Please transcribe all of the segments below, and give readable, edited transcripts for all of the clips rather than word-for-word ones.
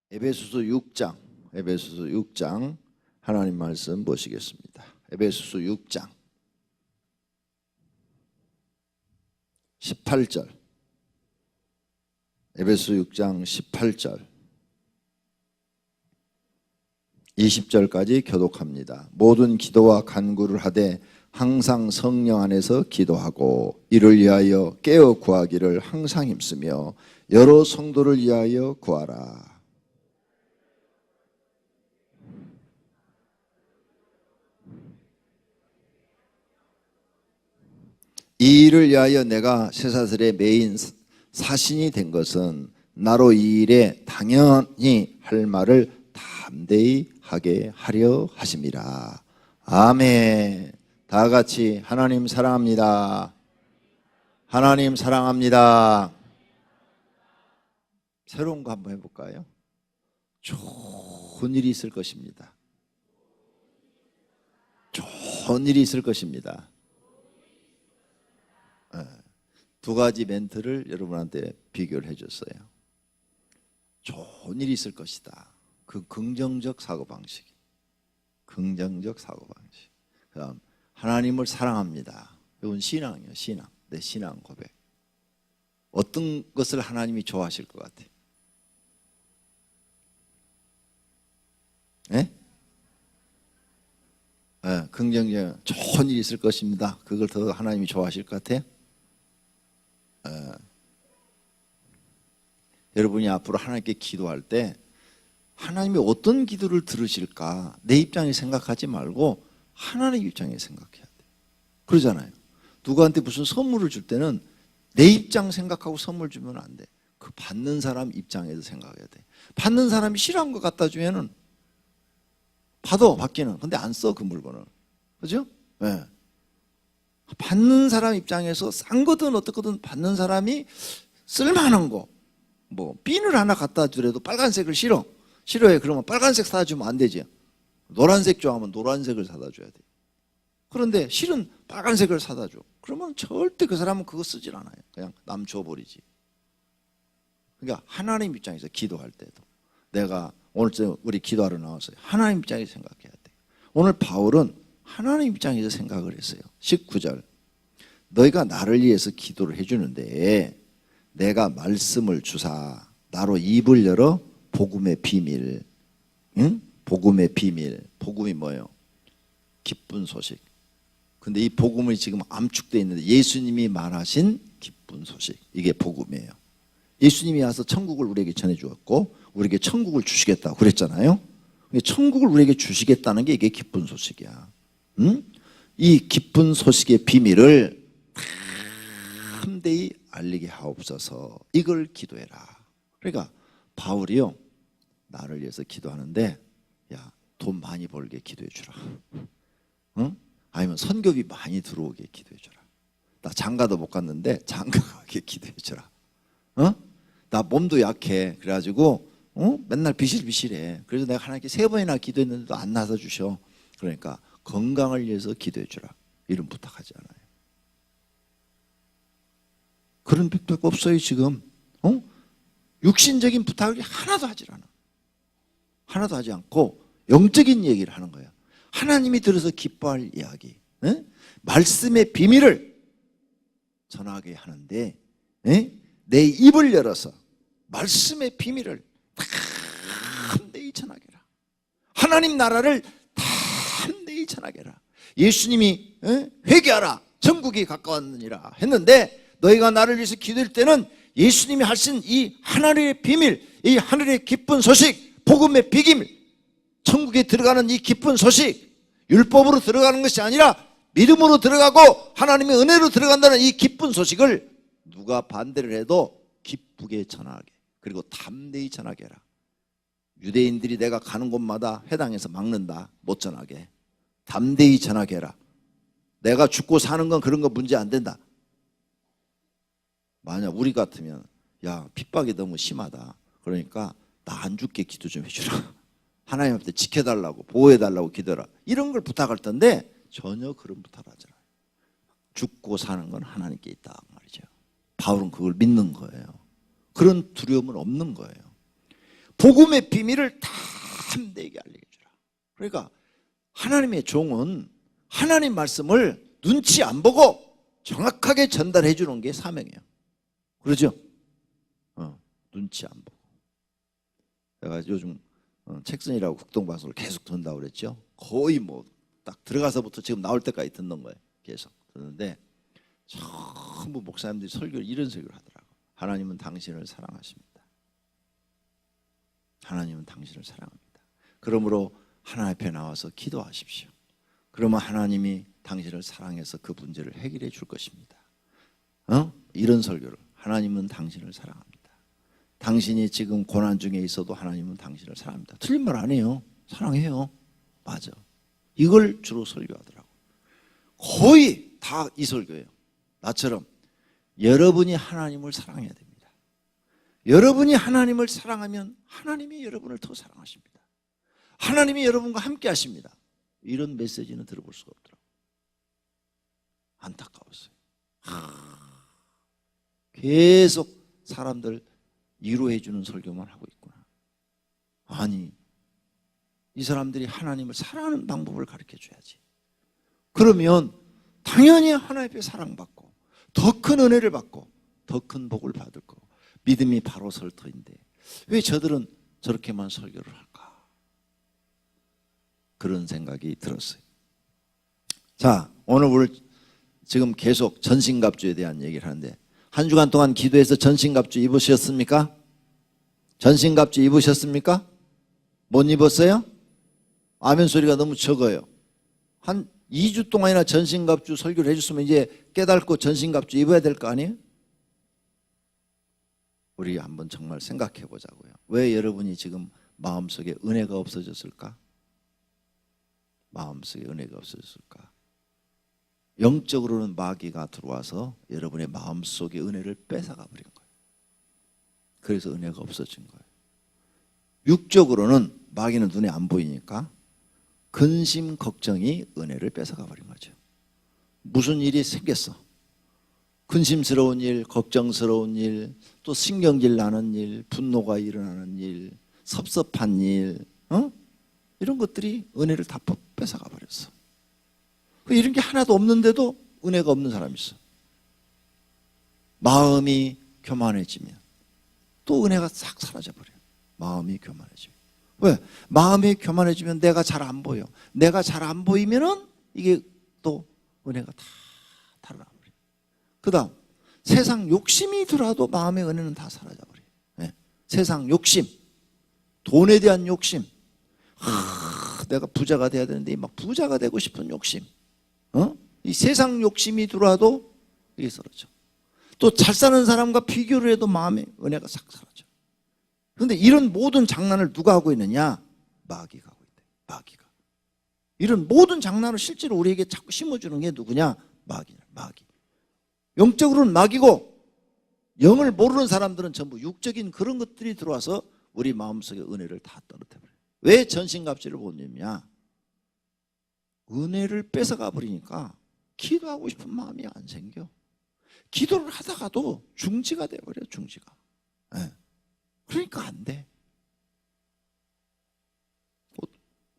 에베소서 6장 하나님 말씀 보시겠습니다. 에베소서 6장 18절, 에베소서 6장 18절 20절까지 교독합니다. 모든 기도와 간구를 하되 항상 성령 안에서 기도하고 이를 위하여 깨어 구하기를 항상 힘쓰며 여러 성도를 위하여 구하라. 이 일을 위하여 내가 쇠사슬의 매인 사신이 된 것은 나로 이 일에 당연히 할 말을 담대히 하게 하려 하심이라. 아멘. 다 같이 하나님 사랑합니다. 하나님 사랑합니다. 새로운 거 한번 해볼까요? 좋은 일이 있을 것입니다. 좋은 일이 있을 것입니다. 두 가지 멘트를 여러분한테 비교를 해줬어요. 좋은 일이 있을 것이다. 그 긍정적 사고방식. 긍정적 사고방식. 그 다음 하나님을 사랑합니다. 이건 신앙이에요. 신앙. 내 신앙 고백. 어떤 것을 하나님이 좋아하실 것 같아요? 네? 네, 긍정적 좋은 일이 있을 것입니다. 그걸 더 하나님이 좋아하실 것 같아요? 여러분이 앞으로 하나님께 기도할 때 하나님이 어떤 기도를 들으실까 내 입장에 생각하지 말고 하나님 입장에 생각해야 돼. 그러잖아요. 누구한테 무슨 선물을 줄 때는 내 입장 생각하고 선물 주면 안 돼. 그 받는 사람 입장에서 생각해야 돼. 받는 사람이 싫어한 거 갖다 주면은 받기는. 근데 안 써 그 물건을. 그죠? 네. 받는 사람 입장에서 싼 거든 어떻거든 받는 사람이 쓸만한 거, 뭐 핀을 하나 갖다 주래도 빨간색을 싫어해. 그러면 빨간색 사다 주면 안 되지. 노란색 좋아하면 노란색을 사다 줘야 돼. 그런데 실은 빨간색을 사다 줘. 그러면 절대 그 사람은 그거 쓰질 않아요. 그냥 남 줘버리지. 그러니까 하나님 입장에서 기도할 때도 내가 오늘 우리 기도하러 나왔어요. 하나님 입장에서 생각해야 돼. 오늘 바울은 하나님 입장에서 생각을 했어요. 19절 너희가 나를 위해서 기도를 해주는데 내가 말씀을 주사 나로 입을 열어 복음의 비밀, 응? 복음의 비밀. 복음이 뭐예요? 기쁜 소식. 근데 이 복음이 지금 암축되어 있는데 예수님이 말하신 기쁜 소식, 이게 복음이에요. 예수님이 와서 천국을 우리에게 전해주었고 우리에게 천국을 주시겠다고 그랬잖아요. 천국을 우리에게 주시겠다는 게 이게 기쁜 소식이야. 응? 이 기쁜 소식의 비밀을 담대히 알리게 하옵소서. 이걸 기도해라. 그러니까 바울이요 나를 위해서 기도하는데 야, 돈 많이 벌게 기도해 주라. 응? 아니면 선교비 많이 들어오게 기도해 주라. 나 장가도 못 갔는데 장가 가게 기도해 주라. 어? 나 몸도 약해. 그래가지고 맨날 비실비실해. 그래서 내가 하나님께 3번이나 기도했는데도 안 나서 주셔. 그러니까 건강을 위해서 기도해 주라. 이런 부탁하지 않아요. 그런 부탁 없어요 지금. 육신적인 부탁을 하나도 하질 않아. 하나도 하지 않고 영적인 얘기를 하는 거야. 하나님이 들어서 기뻐할 이야기, 말씀의 비밀을 전하게 하는데 내 입을 열어서 말씀의 비밀을 담대히 전하게 해라. 하나님 나라를 담대히 전하게 해라. 예수님이 회개하라 천국이 가까웠느니라 했는데 너희가 나를 위해서 기도할 때는 예수님이 하신 이 하늘의 비밀, 이 하늘의 기쁜 소식, 복음의 비밀, 천국에 들어가는 이 기쁜 소식, 율법으로 들어가는 것이 아니라 믿음으로 들어가고 하나님의 은혜로 들어간다는 이 기쁜 소식을 누가 반대를 해도 기쁘게 전하게, 그리고 담대히 전하게 해라. 유대인들이 내가 가는 곳마다 회당에서 막는다. 못 전하게. 담대히 전하게 해라. 내가 죽고 사는 건 그런 거 문제 안 된다. 만약 우리 같으면 야 핍박이 너무 심하다. 그러니까 나 안 죽게 기도 좀 해주라. 하나님한테 지켜달라고 보호해달라고 기도해라. 이런 걸 부탁할 텐데 전혀 그런 부탁을 하지 않아요. 죽고 사는 건 하나님께 있다 말이죠. 바울은 그걸 믿는 거예요. 그런 두려움은 없는 거예요. 복음의 비밀을 담대하게 알리게 주라. 그러니까 하나님의 종은 하나님 말씀을 눈치 안 보고 정확하게 전달해 주는 게 사명이에요. 그러죠? 눈치 안 보고. 제가 요즘 책선이라고 국동방송을 계속 듣는다고 그랬죠. 거의 뭐 딱 들어가서부터 지금 나올 때까지 듣는 거예요. 계속 듣는데 전부 목사님들이 설교를 이런 설교를 하더라고요. 하나님은 당신을 사랑하십니다. 하나님은 당신을 사랑합니다. 그러므로 하나님 앞에 나와서 기도하십시오. 그러면 하나님이 당신을 사랑해서 그 문제를 해결해 줄 것입니다. 이런 설교를. 하나님은 당신을 사랑합니다. 당신이 지금 고난 중에 있어도 하나님은 당신을 사랑합니다. 틀린 말 아니에요. 사랑해요. 맞아. 이걸 주로 설교하더라고요. 거의 다 이 설교예요. 나처럼 여러분이 하나님을 사랑해야 됩니다. 여러분이 하나님을 사랑하면 하나님이 여러분을 더 사랑하십니다. 하나님이 여러분과 함께 하십니다. 이런 메시지는 들어볼 수가 없더라고요. 안타까웠어요. 계속 사람들 위로해 주는 설교만 하고 있구나. 아니, 이 사람들이 하나님을 사랑하는 방법을 가르쳐 줘야지. 그러면 당연히 하나님 앞에 사랑받고 더 큰 은혜를 받고 더 큰 복을 받을 거고 믿음이 바로 설 터인데 왜 저들은 저렇게만 설교를 할까? 그런 생각이 들었어요. 자, 오늘 우리 지금 계속 전신갑주에 대한 얘기를 하는데 한 주간 동안 기도해서 전신갑주 입으셨습니까? 전신갑주 입으셨습니까? 못 입었어요? 아멘 소리가 너무 적어요. 한 2주 동안이나 전신갑주 설교를 해줬으면 이제 깨닫고 전신갑주 입어야 될 거 아니에요? 우리 한번 정말 생각해 보자고요. 왜 여러분이 지금 마음속에 은혜가 없어졌을까? 마음속에 은혜가 없어졌을까? 영적으로는 마귀가 들어와서 여러분의 마음속의 은혜를 뺏어가 버린 거예요. 그래서 은혜가 없어진 거예요. 육적으로는 마귀는 눈에 안 보이니까 근심 걱정이 은혜를 뺏어가 버린 거죠. 무슨 일이 생겼어. 근심스러운 일, 걱정스러운 일, 또 신경질 나는 일, 분노가 일어나는 일, 섭섭한 일, 이런 것들이 은혜를 다 뺏어가 버렸어. 이런 게 하나도 없는데도 은혜가 없는 사람이 있어. 마음이 교만해지면 또 은혜가 싹 사라져버려요. 마음이 교만해지면. 왜? 마음이 교만해지면 내가 잘 안 보여. 내가 잘 안 보이면은 이게 또 은혜가 다 달라버려요. 그 다음 세상 욕심이 들어도 마음의 은혜는 다 사라져버려요. 네. 세상 욕심, 돈에 대한 욕심, 내가 부자가 돼야 되는데 막 부자가 되고 싶은 욕심, 이 세상 욕심이 들어와도 이게 사라져. 또 잘 사는 사람과 비교를 해도 마음의 은혜가 싹 사라져. 그런데 이런 모든 장난을 누가 하고 있느냐? 마귀가 하고 있대. 마귀가. 이런 모든 장난을 실제로 우리에게 자꾸 심어주는 게 누구냐? 마귀야. 마귀. 영적으로는 마귀고 영을 모르는 사람들은 전부 육적인 그런 것들이 들어와서 우리 마음속의 은혜를 다 떨어뜨려요. 왜 전신갑주를 못 입냐? 은혜를 뺏어가 버리니까 기도하고 싶은 마음이 안 생겨. 기도를 하다가도 중지가 돼버려. 중지가. 네. 그러니까 안 돼.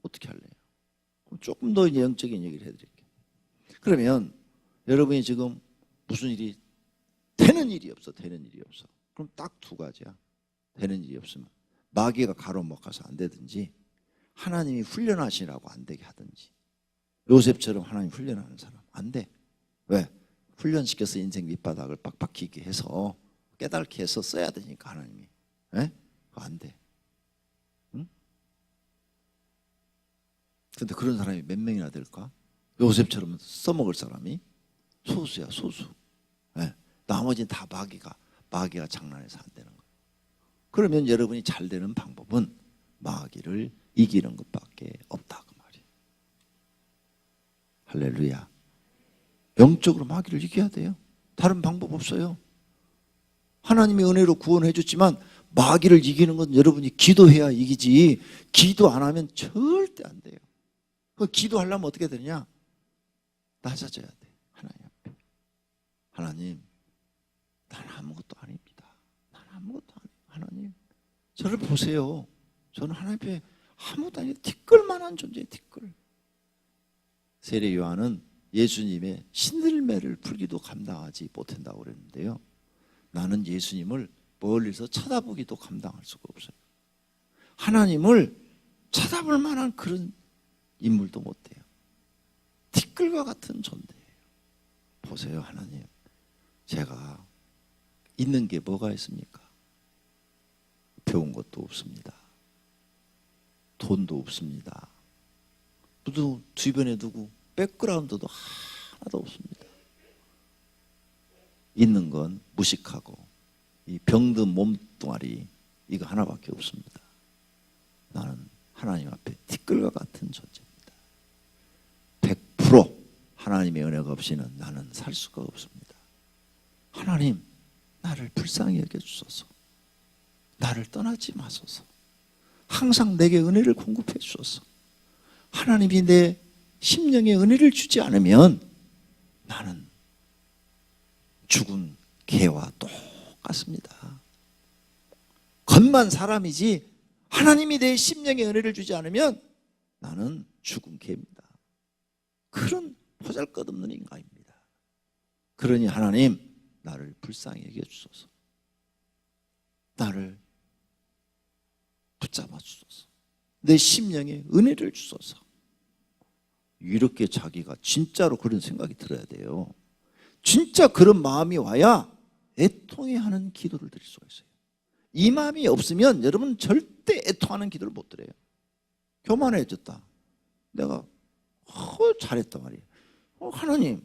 어떻게 할래요? 조금 더 영적인 얘기를 해드릴게요. 그러면 여러분이 지금 무슨 일이 되는 일이 없어. 되는 일이 없어. 그럼 딱 두 가지야. 되는 일이 없으면 마귀가 가로막아서 안 되든지 하나님이 훈련하시라고 안 되게 하든지. 요셉처럼 하나님 훈련하는 사람 안 돼. 왜? 훈련시켜서 인생 밑바닥을 빡빡히게 해서 깨닫게 해서 써야 되니까 하나님이. 예? 그거 안 돼. 응? 근데 그런 사람이 몇 명이나 될까? 요셉처럼 써먹을 사람이 소수야, 소수. 예? 나머지는 다 마귀가 장난해서 안 되는 거예요. 그러면 여러분이 잘 되는 방법은 마귀를 이기는 것밖에 없다 그 말이에요. 할렐루야. 영적으로 마귀를 이겨야 돼요. 다른 방법 없어요. 하나님의 은혜로 구원해 줬지만 마귀를 이기는 건 여러분이 기도해야 이기지 기도 안 하면 절대 안 돼요. 그 기도하려면 어떻게 되냐? 낮아져야 돼. 하나님 앞에. 하나님, 난 아무것도 아닙니다. 난 아무것도 아니에요. 하나님, 저를 보세요. 저는 하나님 앞에 아무도 아니고 티끌만한 존재예요. 티끌. 세례 요한은 예수님의 신들매를 풀기도 감당하지 못한다고 그랬는데요. 나는 예수님을 멀리서 쳐다보기도 감당할 수가 없어요. 하나님을 쳐다볼 만한 그런 인물도 못 돼요. 티끌과 같은 존재예요. 보세요, 하나님. 제가 있는 게 뭐가 있습니까? 배운 것도 없습니다. 돈도 없습니다. 또 주변에 누구 백그라운드도 하나도 없습니다. 있는 건 무식하고 이 병든 몸뚱아리 이거 하나밖에 없습니다. 나는 하나님 앞에 티끌과 같은 존재입니다. 100% 하나님의 은혜가 없이는 나는 살 수가 없습니다. 하나님, 나를 불쌍히 여겨주소서. 나를 떠나지 마소서. 항상 내게 은혜를 공급해 주소서. 하나님이 내 심령에 은혜를 주지 않으면 나는 죽은 개와 똑같습니다. 겉만 사람이지 하나님이 내 심령에 은혜를 주지 않으면 나는 죽은 개입니다. 그런 보잘것없는 인간입니다. 그러니 하나님, 나를 불쌍히 여겨주소서. 나를 붙잡아 주소서. 내 심령에 은혜를 주소서. 이렇게 자기가 진짜로 그런 생각이 들어야 돼요. 진짜 그런 마음이 와야 애통해하는 기도를 드릴 수가 있어요. 이 마음이 없으면 여러분 절대 애통하는 기도를 못 드려요. 교만해졌다. 내가 잘했단 말이에요. 하나님,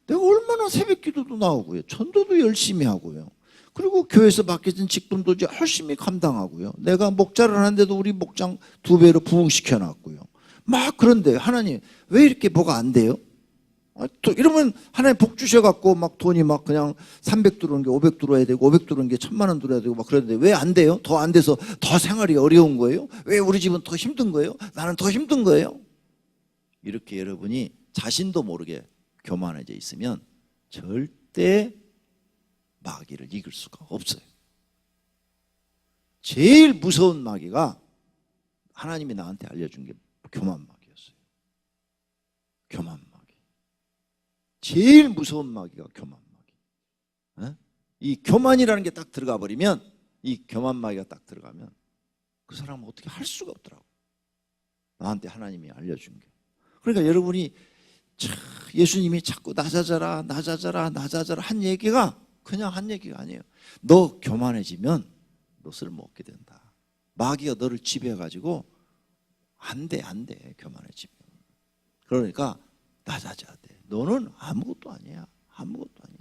내가 얼마나 새벽 기도도 나오고요, 전도도 열심히 하고요, 그리고 교회에서 맡겨진 직분도 열심히 감당하고요, 내가 목자를 하는데도 우리 목장 2배로 부흥시켜놨고요. 막 그런데 하나님 왜 이렇게 뭐가 안 돼요? 또 이러면 하나님 복 주셔갖고 막 돈이 막 그냥 300 들어오는 게 500 들어와야 되고 500 들어오는 게 1000만 원 들어야 되고 막 그러는데 왜 안 돼요? 더 안 돼서 더 생활이 어려운 거예요? 왜 우리 집은 더 힘든 거예요? 나는 더 힘든 거예요? 이렇게 여러분이 자신도 모르게 교만해져 있으면 절대 마귀를 이길 수가 없어요. 제일 무서운 마귀가 하나님이 나한테 알려준 게 교만 마귀였어요. 교만 마귀. 제일 무서운 마귀가 교만 마귀. 이 교만이라는 게 딱 들어가 버리면, 이 교만 마귀가 딱 들어가면 그 사람은 어떻게 할 수가 없더라고. 나한테 하나님이 알려준 게. 그러니까 여러분이 예수님이 자꾸 낮아져라 낮아져라 낮아져라 한 얘기가 그냥 한 얘기가 아니에요. 너 교만해지면 너 쓸모없게 된다. 마귀가 너를 지배해가지고 안 돼 교만해지면. 그러니까 낮아져야 돼. 너는 아무것도 아니야. 아무것도 아니야.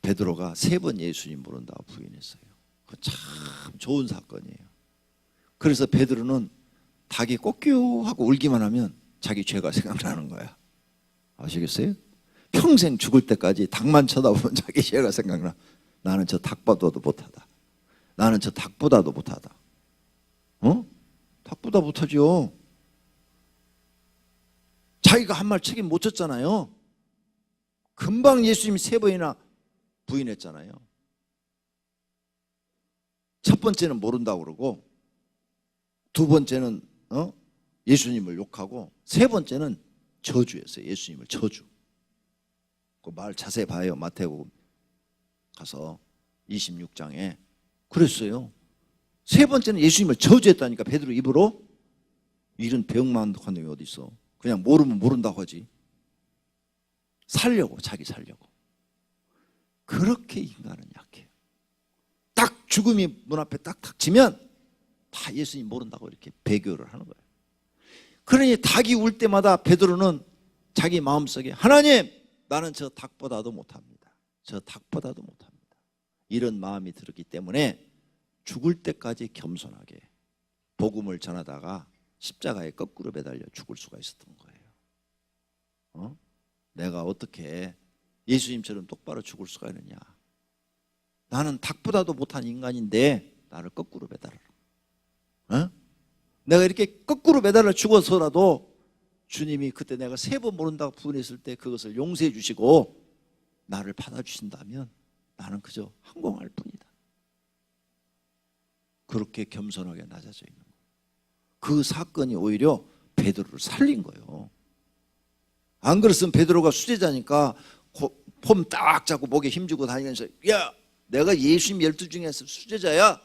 베드로가 3번 예수님 모른다고 부인했어요. 그거 참 좋은 사건이에요. 그래서 베드로는 닭이 꼬끼요 하고 울기만 하면 자기 죄가 생각나는 거야. 아시겠어요? 평생 죽을 때까지 닭만 쳐다보면 자기 죄가 생각나. 나는 저 닭보다도 못하다. 나는 저 닭보다도 못하다. 닭보다 못하죠. 자기가 한 말 책임 못 졌잖아요. 금방 예수님이 3번이나 부인했잖아요. 첫 번째는 모른다고 그러고, 두 번째는 예수님을 욕하고, 세 번째는 저주했어요. 예수님을 저주. 그 말 자세히 봐요. 마태복음 가서 26장에 그랬어요. 세 번째는 예수님을 저주했다니까. 베드로 입으로. 이런 배역만한 놈이 어디 있어. 그냥 모르면 모른다고 하지. 살려고, 자기 살려고. 그렇게 인간은 약해요. 딱 죽음이 문 앞에 딱 닥치면 다 예수님 모른다고 이렇게 배교를 하는 거예요. 그러니 닭이 울 때마다 베드로는 자기 마음속에 하나님, 나는 저 닭보다도 못합니다. 저 닭보다도 못합니다. 이런 마음이 들었기 때문에 죽을 때까지 겸손하게 복음을 전하다가 십자가에 거꾸로 매달려 죽을 수가 있었던 거예요. 내가 어떻게 예수님처럼 똑바로 죽을 수가 있느냐. 나는 닭보다도 못한 인간인데 나를 거꾸로 매달아라. 내가 이렇게 거꾸로 매달려 죽어서라도 주님이 그때 내가 3번 모른다고 부인했을 때 그것을 용서해 주시고 나를 받아주신다면 나는 그저 항공할 뿐이다. 그렇게 겸손하게 낮아져 있는 거예요. 그 사건이 오히려 베드로를 살린 거예요. 안 그랬으면 베드로가 수제자니까 폼 딱 잡고 목에 힘주고 다니면서 야, 내가 예수님 12 중에서 수제자야.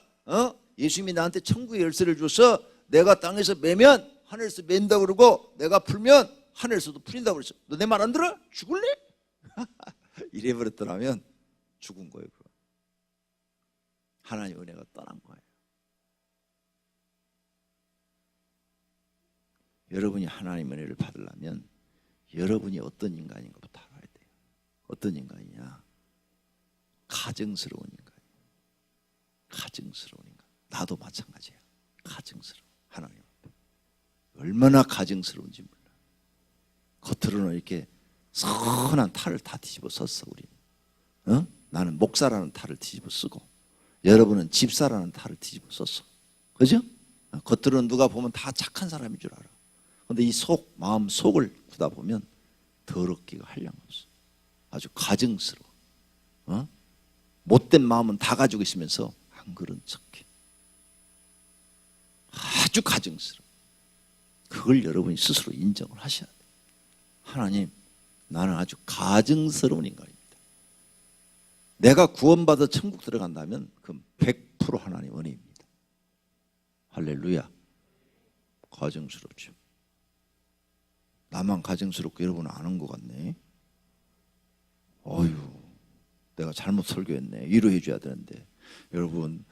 예수님이 나한테 천국의 열쇠를 줘서 내가 땅에서 매면 하늘에서 맨다 그러고 내가 풀면 하늘에서도 풀린다 그랬어. 너 내 말 안 들어? 죽을래? 이래 버렸더라면 죽은 거예요. 하나님의 은혜가 떠난 거예요. 여러분이 하나님의 은혜를 받으려면 여러분이 어떤 인간인 것부터 알아야 돼요. 어떤 인간이냐? 가증스러운 인간이에요. 가증스러운 인간. 나도 마찬가지야. 가증스러워. 하나님 앞에 얼마나 가증스러운지 몰라. 겉으로는 이렇게 선한 탈을 다 뒤집어 썼어. 우리는 나는 목사라는 탈을 뒤집어 쓰고 여러분은 집사라는 탈을 뒤집어 썼어. 그죠? 겉으로는 누가 보면 다 착한 사람인 줄 알아. 그런데 이 마음 속을 보다 보면 더럽기가 한량없어. 아주 가증스러워. 못된 마음은 다 가지고 있으면서 안 그런 척해. 아주 가증스러워. 그걸 여러분이 스스로 인정을 하셔야 돼요. 하나님, 나는 아주 가증스러운 인간입니다. 내가 구원받아 천국 들어간다면 그건 100% 하나님 은혜입니다. 할렐루야. 가증스럽죠. 나만 가증스럽고 여러분은 아는 것 같네. 어휴, 내가 잘못 설교했네. 위로해 줘야 되는데. 여러분,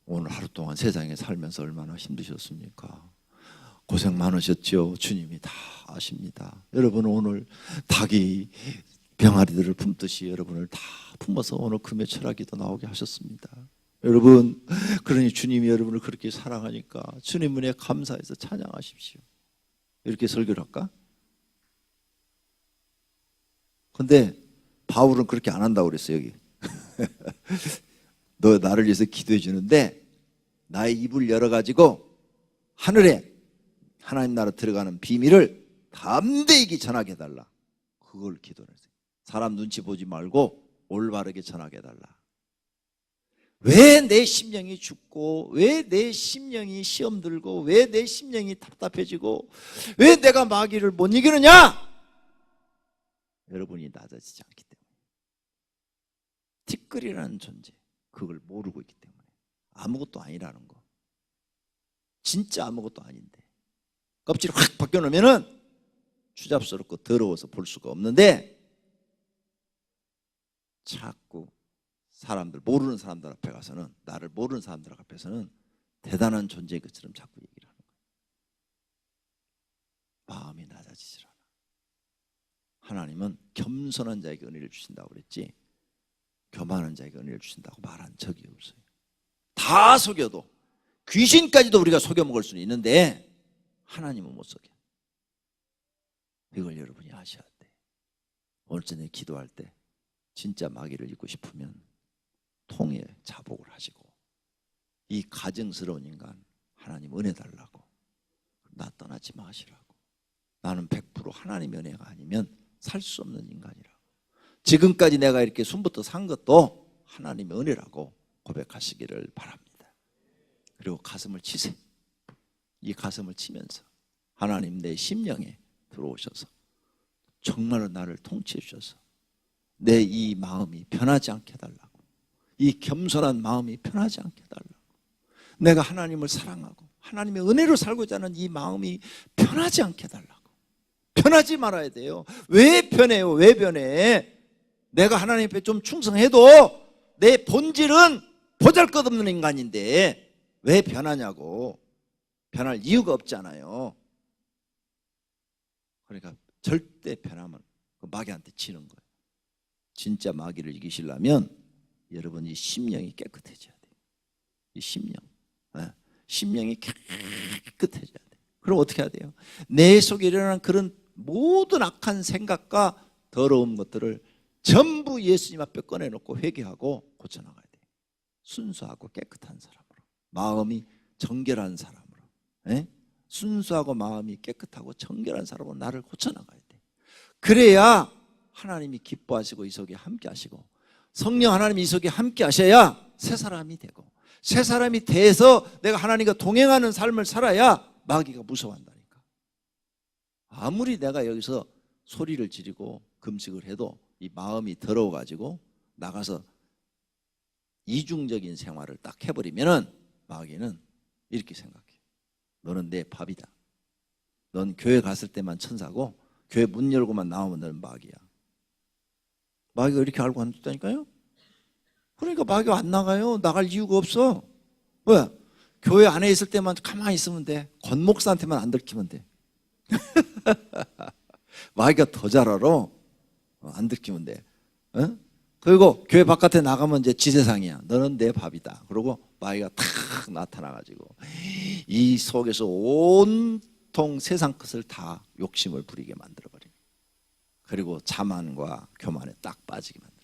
오늘 하루 동안 세상에 살면서 얼마나 힘드셨습니까? 고생 많으셨죠? 주님이 다 아십니다. 여러분, 오늘 닭이 병아리들을 품듯이 여러분을 다 품어서 오늘 금요 철학기도 나오게 하셨습니다. 여러분, 그러니 주님이 여러분을 그렇게 사랑하니까 주님 은혜 감사해서 찬양하십시오. 이렇게 설교를 할까? 근데 바울은 그렇게 안 한다고 그랬어요. 여기 너 나를 위해서 기도해 주는데 나의 입을 열어가지고 하늘에 하나님 나라 들어가는 비밀을 담대히 전하게 해달라. 그걸 기도를 했어요. 사람 눈치 보지 말고 올바르게 전하게 해달라. 왜 내 심령이 죽고, 왜 내 심령이 시험 들고, 왜 내 심령이 답답해지고, 왜 내가 마귀를 못 이기느냐? 여러분이 낮아지지 않기 때문에. 티끌이라는 존재, 그걸 모르고 있기 때문에. 아무것도 아니라는 거. 진짜 아무것도 아닌데 껍질을 확 벗겨놓으면 추잡스럽고 더러워서 볼 수가 없는데 자꾸 사람들, 모르는 사람들 앞에 가서는, 나를 모르는 사람들 앞에서는 대단한 존재인 것처럼 자꾸 얘기를 하는 거예요. 마음이 낮아지질 않아. 하나님은 겸손한 자에게 은혜를 주신다고 그랬지 교만한 자에게 은혜를 주신다고 말한 적이 없어요. 다 속여도, 귀신까지도 우리가 속여 먹을 수는 있는데 하나님은 못 속여. 이걸 여러분이 아셔야 돼. 오늘 저녁에 기도할 때 진짜 마귀를 이기고 싶으면 통에 자복을 하시고, 이 가증스러운 인간 하나님 은혜 달라고, 나 떠나지 마시라고. 나는 100% 하나님의 은혜가 아니면 살 수 없는 인간이라고. 지금까지 내가 이렇게 숨부터 산 것도 하나님의 은혜라고 고백하시기를 바랍니다. 그리고 가슴을 치세요. 이 가슴을 치면서 하나님, 내 심령에 들어오셔서 정말로 나를 통치해 주셔서 내 이 마음이 변하지 않게 해달라고, 이 겸손한 마음이 변하지 않게 해달라고, 내가 하나님을 사랑하고 하나님의 은혜로 살고자 하는 이 마음이 변하지 않게 해달라고. 변하지 말아야 돼요. 왜 변해요? 왜 변해? 내가 하나님 앞에 좀 충성해도 내 본질은 보잘것없는 인간인데 왜 변하냐고. 변할 이유가 없잖아요. 그러니까 절대 변하면 그 마귀한테 지는 거예요. 진짜 마귀를 이기시려면 여러분 이 심령이 깨끗해져야 돼요. 이 심령, 심령이 깨끗해져야 돼요. 그럼 어떻게 해야 돼요? 내 속에 일어나는 그런 모든 악한 생각과 더러운 것들을 전부 예수님 앞에 꺼내놓고 회개하고 고쳐나가야 돼요. 순수하고 깨끗한 사람으로, 마음이 정결한 사람으로, 순수하고 마음이 깨끗하고 정결한 사람으로 나를 고쳐나가야 돼. 그래야 하나님이 기뻐하시고 이 속에 함께 하시고, 성령 하나님이 이 속에 함께 하셔야 새 사람이 되고, 새 사람이 돼서 내가 하나님과 동행하는 삶을 살아야 마귀가 무서워한다니까. 아무리 내가 여기서 소리를 지르고 금식을 해도 이 마음이 더러워가지고 나가서 이중적인 생활을 딱 해버리면은 마귀는 이렇게 생각해. 너는 내 밥이다. 넌 교회 갔을 때만 천사고 교회 문 열고만 나오면 너는 마귀야. 마귀가 이렇게 알고 앉았다니까요. 그러니까 마귀가 안 나가요. 나갈 이유가 없어. 왜? 교회 안에 있을 때만 가만히 있으면 돼. 권 목사한테만 안 들키면 돼. 마귀가 더 잘 알아. 안 들키면 돼. 어? 그리고 교회 바깥에 나가면 이제 지세상이야. 너는 내 밥이다. 그러고 마귀가 탁 나타나가지고 이 속에서 온통 세상 것을 다 욕심을 부리게 만들어버려. 그리고 자만과 교만에 딱 빠지게 만들어.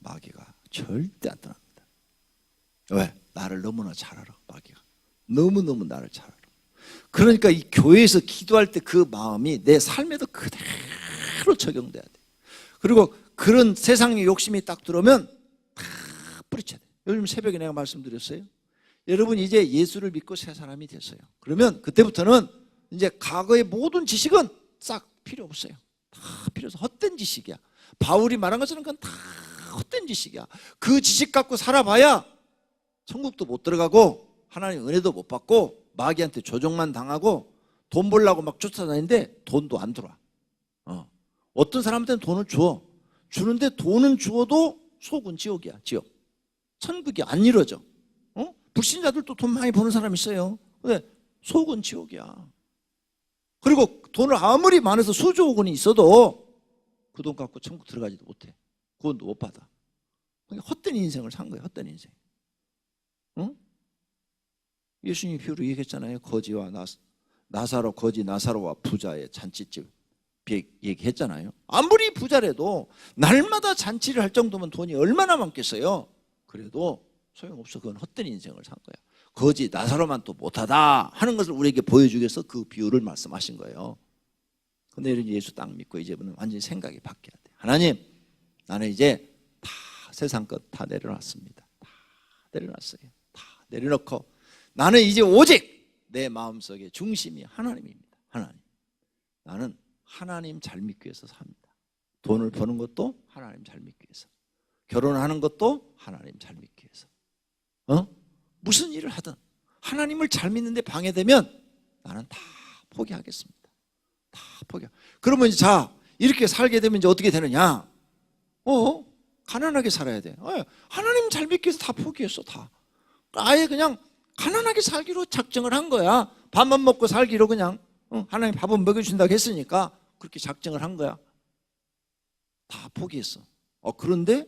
마귀가 절대 안 떠납니다. 왜? 나를 너무나 잘 알아. 마귀가 너무너무 나를 잘 알아. 그러니까 이 교회에서 기도할 때 그 마음이 내 삶에도 그대로 적용돼야 돼. 그리고 그런 세상의 욕심이 딱 들어오면 다 뿌리쳐야 돼. 요즘 새벽에 내가 말씀드렸어요. 여러분 이제 예수를 믿고 새 사람이 됐어요. 그러면 그때부터는 이제 과거의 모든 지식은 싹 필요 없어요. 다 필요 없어. 헛된 지식이야. 바울이 말한 것처럼 그건 다 헛된 지식이야. 그 지식 갖고 살아봐야 천국도 못 들어가고 하나님 은혜도 못 받고 마귀한테 조종만 당하고 돈 벌려고 막 쫓아다니는데 돈도 안 들어와. 어떤 사람한테는 돈을 줘. 주는데 돈은 주어도 속은 지옥이야. 지옥. 천국이 안 이루어져. 불신자들도 돈 많이 버는 사람 있어요. 근데 속은 지옥이야. 그리고 돈을 아무리 많아서 수조억 원이 있어도 그 돈 갖고 천국 들어가지도 못해. 구원도 못 받아. 그러니까 헛된 인생을 산 거야. 헛된 인생. 예수님이 비유로 얘기했잖아요. 거지와 나사로, 거지 나사로와 부자의 잔치집 얘기했잖아요. 아무리 부자래도 날마다 잔치를 할 정도면 돈이 얼마나 많겠어요. 그래도 소용없어. 그건 헛된 인생을 산 거야. 거지 나사로만 또 못하다 하는 것을 우리에게 보여주기 위해서 그 비유를 말씀하신 거예요. 근데 예수 딱 믿고 이제는 완전히 생각이 바뀌어야 돼. 하나님, 나는 이제 다 세상 것 다 내려놨습니다. 다 내려놨어요. 다 내려놓고 나는 이제 오직 내 마음속의 중심이 하나님입니다. 하나님. 나는 하나님 잘 믿기 위해서 삽니다. 돈을 버는 것도 하나님 잘 믿기 위해서. 결혼하는 것도 하나님 잘 믿기 위해서. 무슨 일을 하든 하나님을 잘 믿는데 방해되면 나는 다 포기하겠습니다. 다 포기. 그러면 이제 자, 이렇게 살게 되면 이제 어떻게 되느냐? 가난하게 살아야 돼. 하나님 잘 믿기 위해서 다 포기했어. 다. 아예 그냥 가난하게 살기로 작정을 한 거야. 밥만 먹고 살기로 그냥 하나님 밥은 먹여준다고 했으니까 그렇게 작정을 한 거야. 다 포기했어. 그런데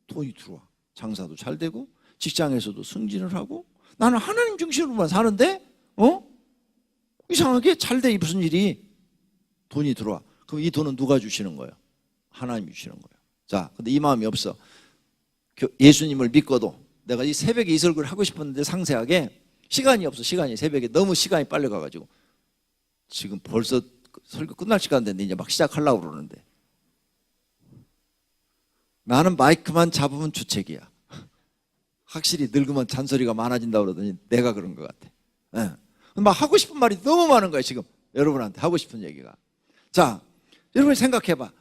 돈이 들어와. 장사도 잘 되고 직장에서도 승진을 하고 나는 하나님 중심으로만 사는데 이상하게 잘 돼. 무슨 일이 돈이 들어와. 그럼 이 돈은 누가 주시는 거예요? 하나님이 주시는 거예요. 자, 근데 이 마음이 없어. 예수님을 믿고도 내가 이 새벽에 이 설교를 하고 싶었는데 상세하게 시간이 없어. 새벽에 너무 시간이 빨리 가가지고 지금 벌써 설교 끝날 시간 됐는데 이제 막 시작하려고 그러는데 나는 마이크만 잡으면 주책이야. 확실히 늙으면 잔소리가 많아진다고 그러더니 내가 그런 것 같아. 막 하고 싶은 말이 너무 많은 거야. 지금 여러분한테 하고 싶은 얘기가. 자, 여러분 생각해봐.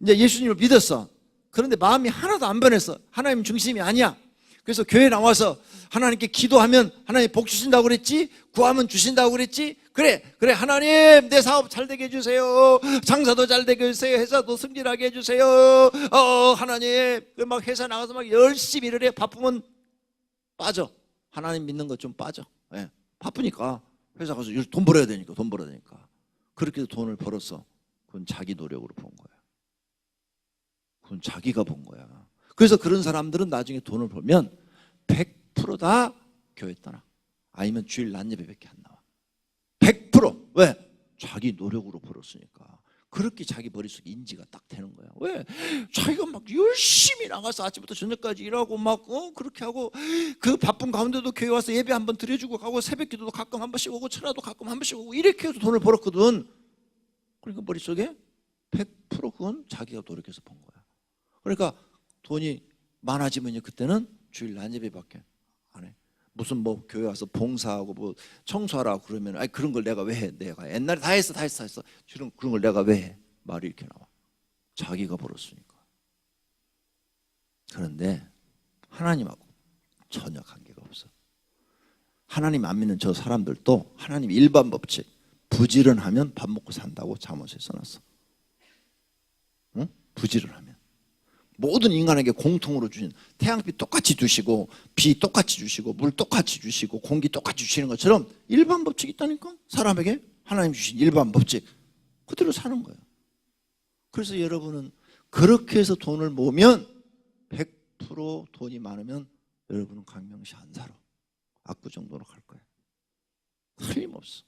이제 예수님을 믿었어. 그런데 마음이 하나도 안 변했어. 하나님 중심이 아니야. 그래서 교회 나와서 하나님께 기도하면 하나님 복 주신다고 그랬지? 구하면 주신다고 그랬지? 그래 하나님 내 사업 잘 되게 해주세요. 장사도 잘 되게 해주세요. 회사도 승진하게 해주세요. 하나님 막 회사 나가서 막 열심히 일을 해. 바쁘면 빠져. 하나님 믿는 것 좀 빠져. 바쁘니까 회사 가서 돈 벌어야 되니까. 그렇게 돈을 벌었어. 그건 자기 노력으로 번 거야. 그건 자기가 본 거야. 그래서 그런 사람들은 나중에 돈을 벌면 100% 다 교회 떠나. 아니면 주일 낮 예배밖에 안 나와. 100%. 왜? 자기 노력으로 벌었으니까. 그렇게 자기 머릿속에 인지가 딱 되는 거야. 왜? 자기가 막 열심히 나가서 아침부터 저녁까지 일하고 막 그렇게 하고 그 바쁜 가운데도 교회 와서 예배 한번 드려주고 가고 새벽 기도도 가끔 한 번씩 오고 철야도 가끔 한 번씩 오고 이렇게 해서 돈을 벌었거든. 그러니까 머릿속에 100% 그건 자기가 노력해서 번 거야. 그러니까 돈이 많아지면요 그때는 주일 난 예배밖에 안 해. 무슨 뭐 교회 와서 봉사하고 뭐 청소하라고 그러면 아니 그런 걸 내가 왜 해? 내가 옛날에 다 했어. 그런 걸 내가 왜 해? 말이 이렇게 나와. 자기가 벌었으니까. 그런데 하나님하고 전혀 관계가 없어. 하나님 안 믿는 저 사람들도 하나님 일반 법칙 부지런하면 밥 먹고 산다고 잠언서에 써놨어. 응? 부지런하면 모든 인간에게 공통으로 주신 태양빛 똑같이 주시고 비 똑같이 주시고 물 똑같이 주시고 공기 똑같이 주시는 것처럼 일반 법칙이 있다니까. 사람에게 하나님 주신 일반 법칙 그대로 사는 거예요. 그래서 여러분은 그렇게 해서 돈을 모으면 100% 돈이 많으면 여러분은 강명시 안 살아. 압구정도로 갈 거예요. 틀림없어.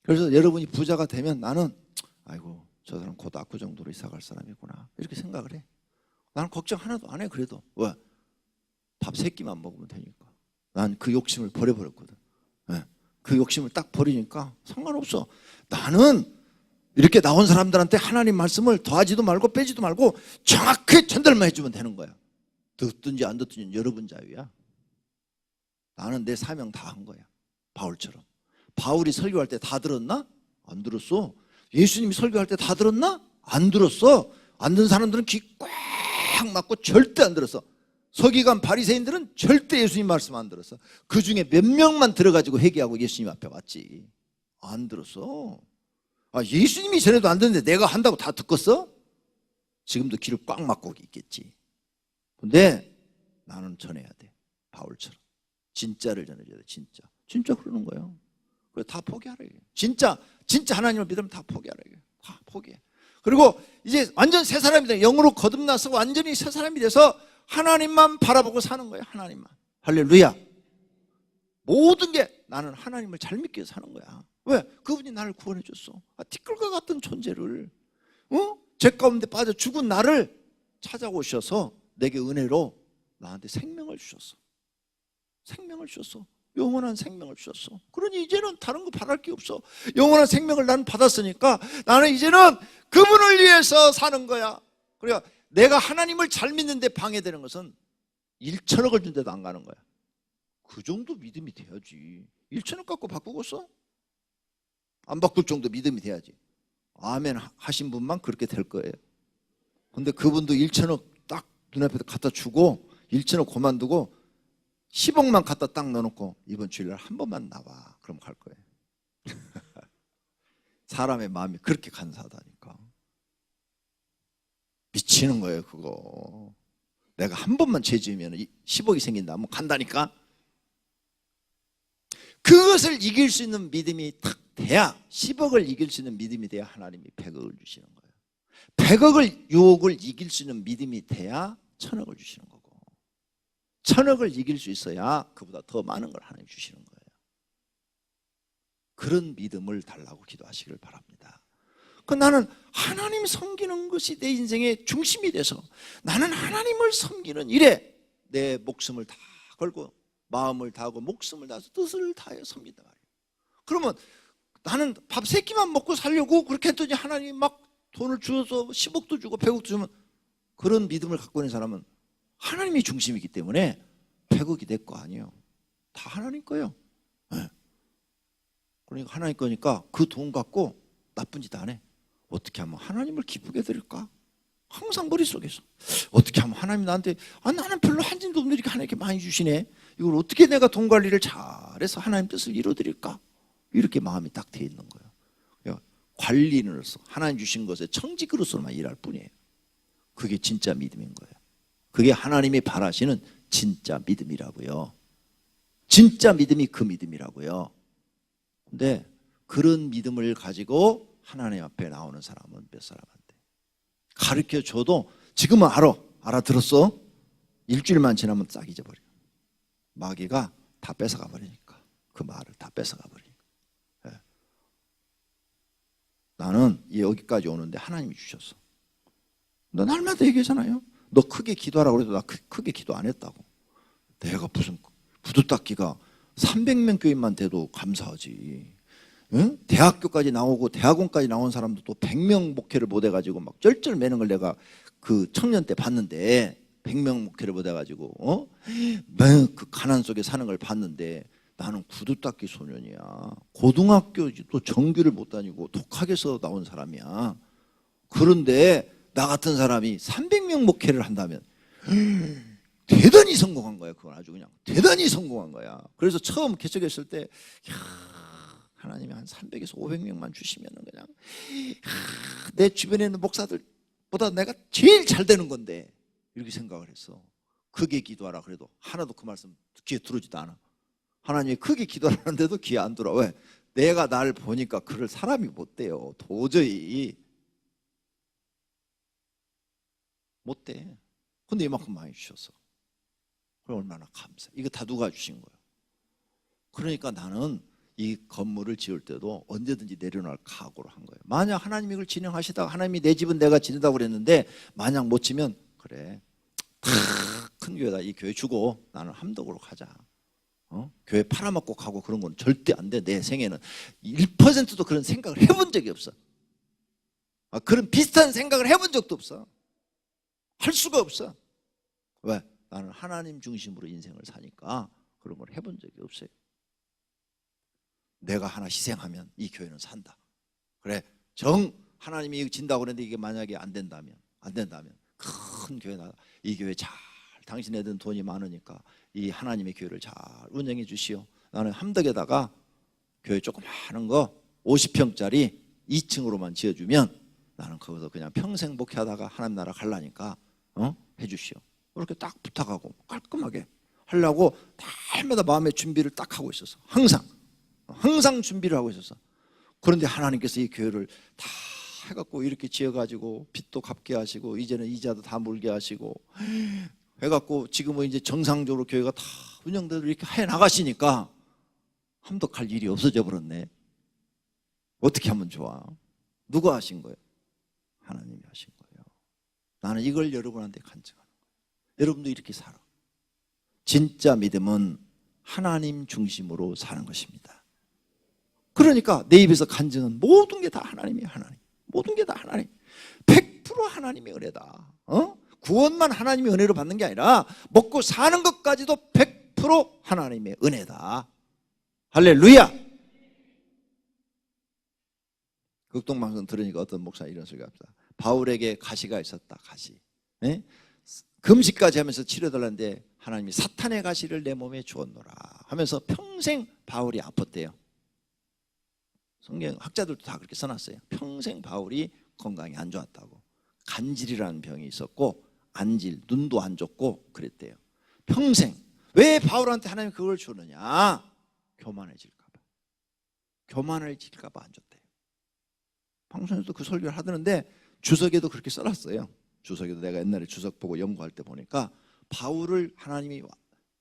그래서 여러분이 부자가 되면 나는 아이고 저 사람 곧 압구정도로 이사 갈 사람이구나 이렇게 생각을 해. 나는 걱정 하나도 안 해. 그래도 왜? 밥 3끼만 먹으면 되니까. 난 그 욕심을 버려버렸거든. 네. 그 욕심을 딱 버리니까 상관없어. 나는 이렇게 나온 사람들한테 하나님 말씀을 더하지도 말고 빼지도 말고 정확히 전달만 해주면 되는 거야. 듣든지 안 듣든지 여러분 자유야. 나는 내 사명 다 한 거야. 바울처럼. 바울이 설교할 때 다 들었나? 안 들었어. 예수님이 설교할 때 다 들었나? 안 들었어. 안 듣는 사람들은 귀 꽉 막고 절대 안 들었어. 서기관 바리새인들은 절대 예수님 말씀 안 들었어. 그 중에 몇 명만 들어가지고 회개하고 예수님 앞에 왔지. 안 들었어. 아, 예수님이 전에도 안 듣는데 내가 한다고 다 듣겠어? 지금도 귀를 꽉 막고 있겠지. 근데 나는 전해야 돼. 바울처럼. 진짜를 전해줘야 돼. 진짜 그러는 거예요. 그래 다 포기하라. 진짜 하나님을 믿으면 다 포기하라. 다 포기해. 그리고 이제 완전 새 사람이 돼. 영으로 거듭나서 완전히 새 사람이 돼서 하나님만 바라보고 사는 거예요. 하나님만. 할렐루야. 모든 게 나는 하나님을 잘 믿기 위해서 사는 거야. 왜? 그분이 나를 구원해 줬어. 티끌과 같은 존재를 죄 가운데 빠져 죽은 나를 찾아오셔서 내게 은혜로 나한테 생명을 주셨어. 생명을 주셨어. 영원한 생명을 주셨어. 그러니 이제는 다른 거 바랄 게 없어. 영원한 생명을 나는 받았으니까 나는 이제는 그분을 위해서 사는 거야. 그러니까 내가 하나님을 잘 믿는데 방해되는 것은 1천억을 준데도 안 가는 거야. 그 정도 믿음이 돼야지. 1천억 갖고 바꾸겠어? 안 바꿀 정도 믿음이 돼야지. 아멘 하신 분만 그렇게 될 거예요. 근데 그분도 1천억 딱 눈앞에 갖다 주고 1천억 그만두고 10억만 갖다 딱 넣어놓고 이번 주일날 한 번만 나와. 그럼 갈 거예요. 사람의 마음이 그렇게 간사하다니까. 미치는 거예요 그거. 내가 한 번만 죄 지으면 10억이 생긴다 하면 간다니까. 그것을 이길 수 있는 믿음이 딱 돼야 10억을 이길 수 있는 믿음이 돼야 하나님이 100억을 주시는 거예요. 100억을 유혹을 이길 수 있는 믿음이 돼야 1000억을 주시는 거고 1000억을 이길 수 있어야 그보다 더 많은 걸 하나님 주시는 거예요. 그런 믿음을 달라고 기도하시길 바랍니다. 나는 하나님 섬기는 것이 내 인생의 중심이 돼서 나는 하나님을 섬기는 일에 내 목숨을 다 걸고 마음을 다하고 목숨을 다해서 뜻을 다해 섬긴단 말이에요. 그러면 나는 밥 3끼만 먹고 살려고 그렇게 했더니 하나님이 막 돈을 주어서 10억도 주고 100억도 주면 그런 믿음을 갖고 있는 사람은 하나님이 중심이기 때문에 100억이 내 거 아니에요. 다 하나님 거예요. 네. 그러니까 하나님 거니까 그 돈 갖고 나쁜 짓 안 해. 어떻게 하면 하나님을 기쁘게 드릴까? 항상 머릿속에서 어떻게 하면 하나님 나한테 나는 별로 한 진도 없는데 이렇게 하나님께 많이 주시네. 이걸 어떻게 내가 돈 관리를 잘해서 하나님 뜻을 이루어드릴까? 이렇게 마음이 딱 돼 있는 거예요. 관리인으로서 하나님 주신 것에 청직으로서만 일할 뿐이에요. 그게 진짜 믿음인 거예요. 그게 하나님이 바라시는 진짜 믿음이라고요. 진짜 믿음이 그 믿음이라고요. 근데 그런 믿음을 가지고 하나님 앞에 나오는 사람은 몇 사람 안 돼. 가르쳐줘도 지금은 알아들었어? 일주일만 지나면 싹 잊어버려. 마귀가 다 뺏어가 버리니까. 그 말을 다 뺏어가 버리니까. 네. 나는 여기까지 오는데 하나님이 주셨어. 너 날마다 얘기하잖아요. 너 크게 기도하라고 그래도 나 크게 기도 안 했다고. 내가 무슨 부두닦기가 300명 교인만 돼도 감사하지. 응? 대학교까지 나오고 대학원까지 나온 사람도 또 100명 목회를 못 해가지고 막 쩔쩔매는 걸 내가 그 청년 때 봤는데 100명 목회를 받아가지고 그 가난 속에 사는 걸 봤는데 나는 구두 닦기 소년이야. 고등학교도 정규를 못 다니고 독학에서 나온 사람이야. 그런데 나 같은 사람이 300명 목회를 한다면 대단히 성공한 거야. 그건 아주 그냥 대단히 성공한 거야. 그래서 처음 개척했을 때 하나님이 한 300에서 500명만 주시면 그냥 내 주변에 있는 목사들보다 내가 제일 잘 되는 건데 이렇게 생각을 했어. 크게 기도하라 그래도 하나도 그 말씀 귀에 들어오지도 않아. 하나님이 크게 기도하는데도 귀에 안 들어. 왜? 내가 날 보니까 그럴 사람이 못 돼요. 도저히 못 돼. 근데 이만큼 많이 주셨어. 그럼 얼마나 감사해. 이거 다 누가 주신 거야. 그러니까 나는 이 건물을 지을 때도 언제든지 내려놓을 각오를 한 거예요. 만약 하나님이 이걸 진행하시다가 하나님이 내 집은 내가 지는다고 그랬는데 만약 못 지면 그래 큰 교회다. 이 교회 주고 나는 함덕으로 가자. 교회 팔아먹고 가고 그런 건 절대 안 돼. 내 생에는 1%도 그런 생각을 해본 적이 없어. 그런 비슷한 생각을 해본 적도 없어. 할 수가 없어. 왜? 나는 하나님 중심으로 인생을 사니까 그런 걸 해본 적이 없어요. 내가 하나 희생하면 이 교회는 산다. 그래, 하나님이 진다고 그랬는데 이게 만약에 안 된다면 큰 교회나 이 교회 잘 당신네들은 돈이 많으니까 이 하나님의 교회를 잘 운영해 주시오. 나는 함덕에다가 교회 조그마한 거 50평짜리 2층으로만 지어주면 나는 거기서 그냥 평생 목회하다가 하나님 나라 갈라니까 해주시오. 그렇게 딱 부탁하고 깔끔하게 하려고 날마다 마음의 준비를 딱 하고 있었어. 항상 준비를 하고 있었어. 그런데 하나님께서 이 교회를 다 해갖고 이렇게 지어가지고 빚도 갚게 하시고 이제는 이자도 다 물게 하시고 해갖고 지금은 이제 정상적으로 교회가 다 운영대로 이렇게 해 나가시니까 함덕할 일이 없어져 버렸네. 어떻게 하면 좋아? 누가 하신 거예요? 하나님이 하신 거예요. 나는 이걸 여러분한테 간증하는 거예요. 여러분도 이렇게 살아. 진짜 믿음은 하나님 중심으로 사는 것입니다. 그러니까 내 입에서 간증은 모든 게 다 하나님이에요. 하나님. 모든 게 다 하나님. 100% 하나님의 은혜다. 구원만 하나님의 은혜로 받는 게 아니라 먹고 사는 것까지도 100% 하나님의 은혜다. 할렐루야. 극동방송 들으니까 어떤 목사 이런 소리가 합니다. 바울에게 가시가 있었다. 가시. 네? 금식까지 하면서 치료달라는데 하나님이 사탄의 가시를 내 몸에 주었노라 하면서 평생 바울이 아팠대요. 성경 학자들도 다 그렇게 써놨어요. 평생 바울이 건강이 안 좋았다고. 간질이라는 병이 있었고 안질, 눈도 안 좋고 그랬대요. 평생. 왜 바울한테 하나님이 그걸 주느냐? 교만해질까 봐. 교만해질까 봐 안 줬대요. 방송에서도 그 설교를 하던데 주석에도 그렇게 써놨어요. 주석에도 내가 옛날에 주석 보고 연구할 때 보니까 바울을 하나님이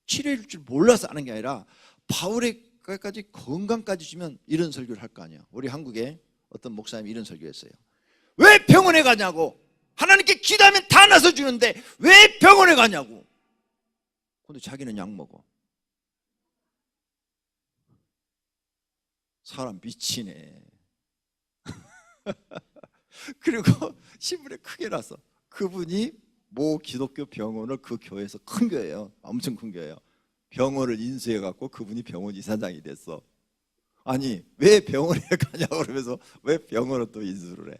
치료해 줄 줄 몰라서 하는 게 아니라 바울에게까지 건강까지 주면 이런 설교를 할 거 아니야. 우리 한국에 어떤 목사님이 이런 설교했어요. 왜 병원에 가냐고. 하나님께 기도하면 다 나서 주는데 왜 병원에 가냐고. 근데 자기는 약 먹어. 사람 미치네. 그리고 신문에 크게 났어. 그분이 모 기독교 병원을 그 교회에서 큰 교회예요. 엄청 큰 교회예요. 병원을 인수해갖고 그분이 병원 이사장이 됐어. 아니 왜 병원에 가냐고 그러면서 왜 병원을 또 인수를 해.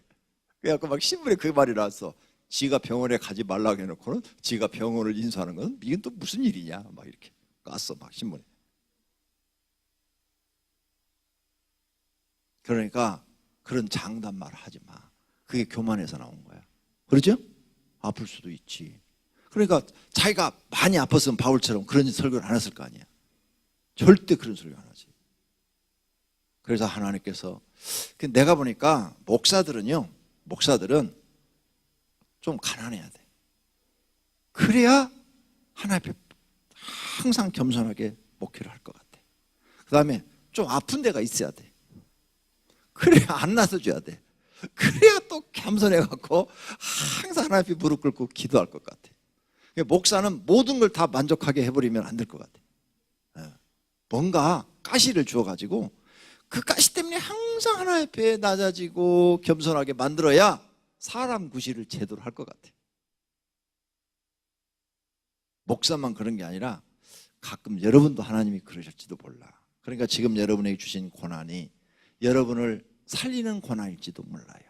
그래갖고 막 신문에 그 말이 나왔어. 지가 병원에 가지 말라고 해놓고는 지가 병원을 인수하는 건 이건 또 무슨 일이냐 막 이렇게 깠어 막 신문에. 그러니까 그런 장담말 하지 마. 그게 교만에서 나온 거야. 그렇죠? 아플 수도 있지. 그러니까 자기가 많이 아팠으면 바울처럼 그런 설교를 안 했을 거 아니야. 절대 그런 설교 안 하지. 그래서 하나님께서 내가 보니까 목사들은 좀 가난해야 돼. 그래야 하나님 앞에 항상 겸손하게 목회를 할 것 같아. 그 다음에 좀 아픈 데가 있어야 돼. 그래야 안 나서줘야 돼. 그래야 또 겸손해갖고 항상 하나님 앞에 무릎 꿇고 기도할 것 같아. 목사는 모든 걸 다 만족하게 해버리면 안 될 것 같아. 뭔가 가시를 주어가지고 그 가시 때문에 항상 하나님 앞에 낮아지고 겸손하게 만들어야 사람 구실을 제대로 할 것 같아. 목사만 그런 게 아니라 가끔 여러분도 하나님이 그러실지도 몰라. 그러니까 지금 여러분에게 주신 고난이 여러분을 살리는 고난일지도 몰라요.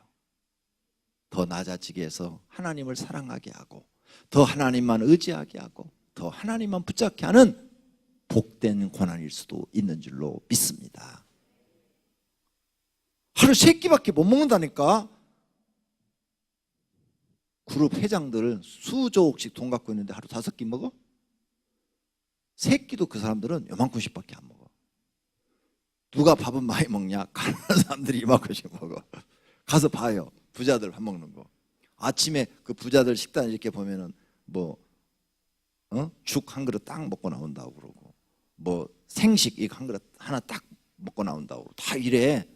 더 낮아지게 해서 하나님을 사랑하게 하고 더 하나님만 의지하게 하고 더 하나님만 붙잡게 하는 복된 고난일 수도 있는 줄로 믿습니다. 하루 3끼밖에 못 먹는다니까. 그룹 회장들은 수조억씩 돈 갖고 있는데 하루 5끼 먹어? 3끼도 그 사람들은 요만큼씩밖에 안 먹어. 누가 밥은 많이 먹냐? 가난한 사람들이 이만큼씩 먹어. 가서 봐요. 부자들 밥 먹는 거. 아침에 그 부자들 식단 이렇게 보면은 죽 한 그릇 딱 먹고 나온다고 그러고 생식 이거 한 그릇 하나 딱 먹고 나온다고 다 이래.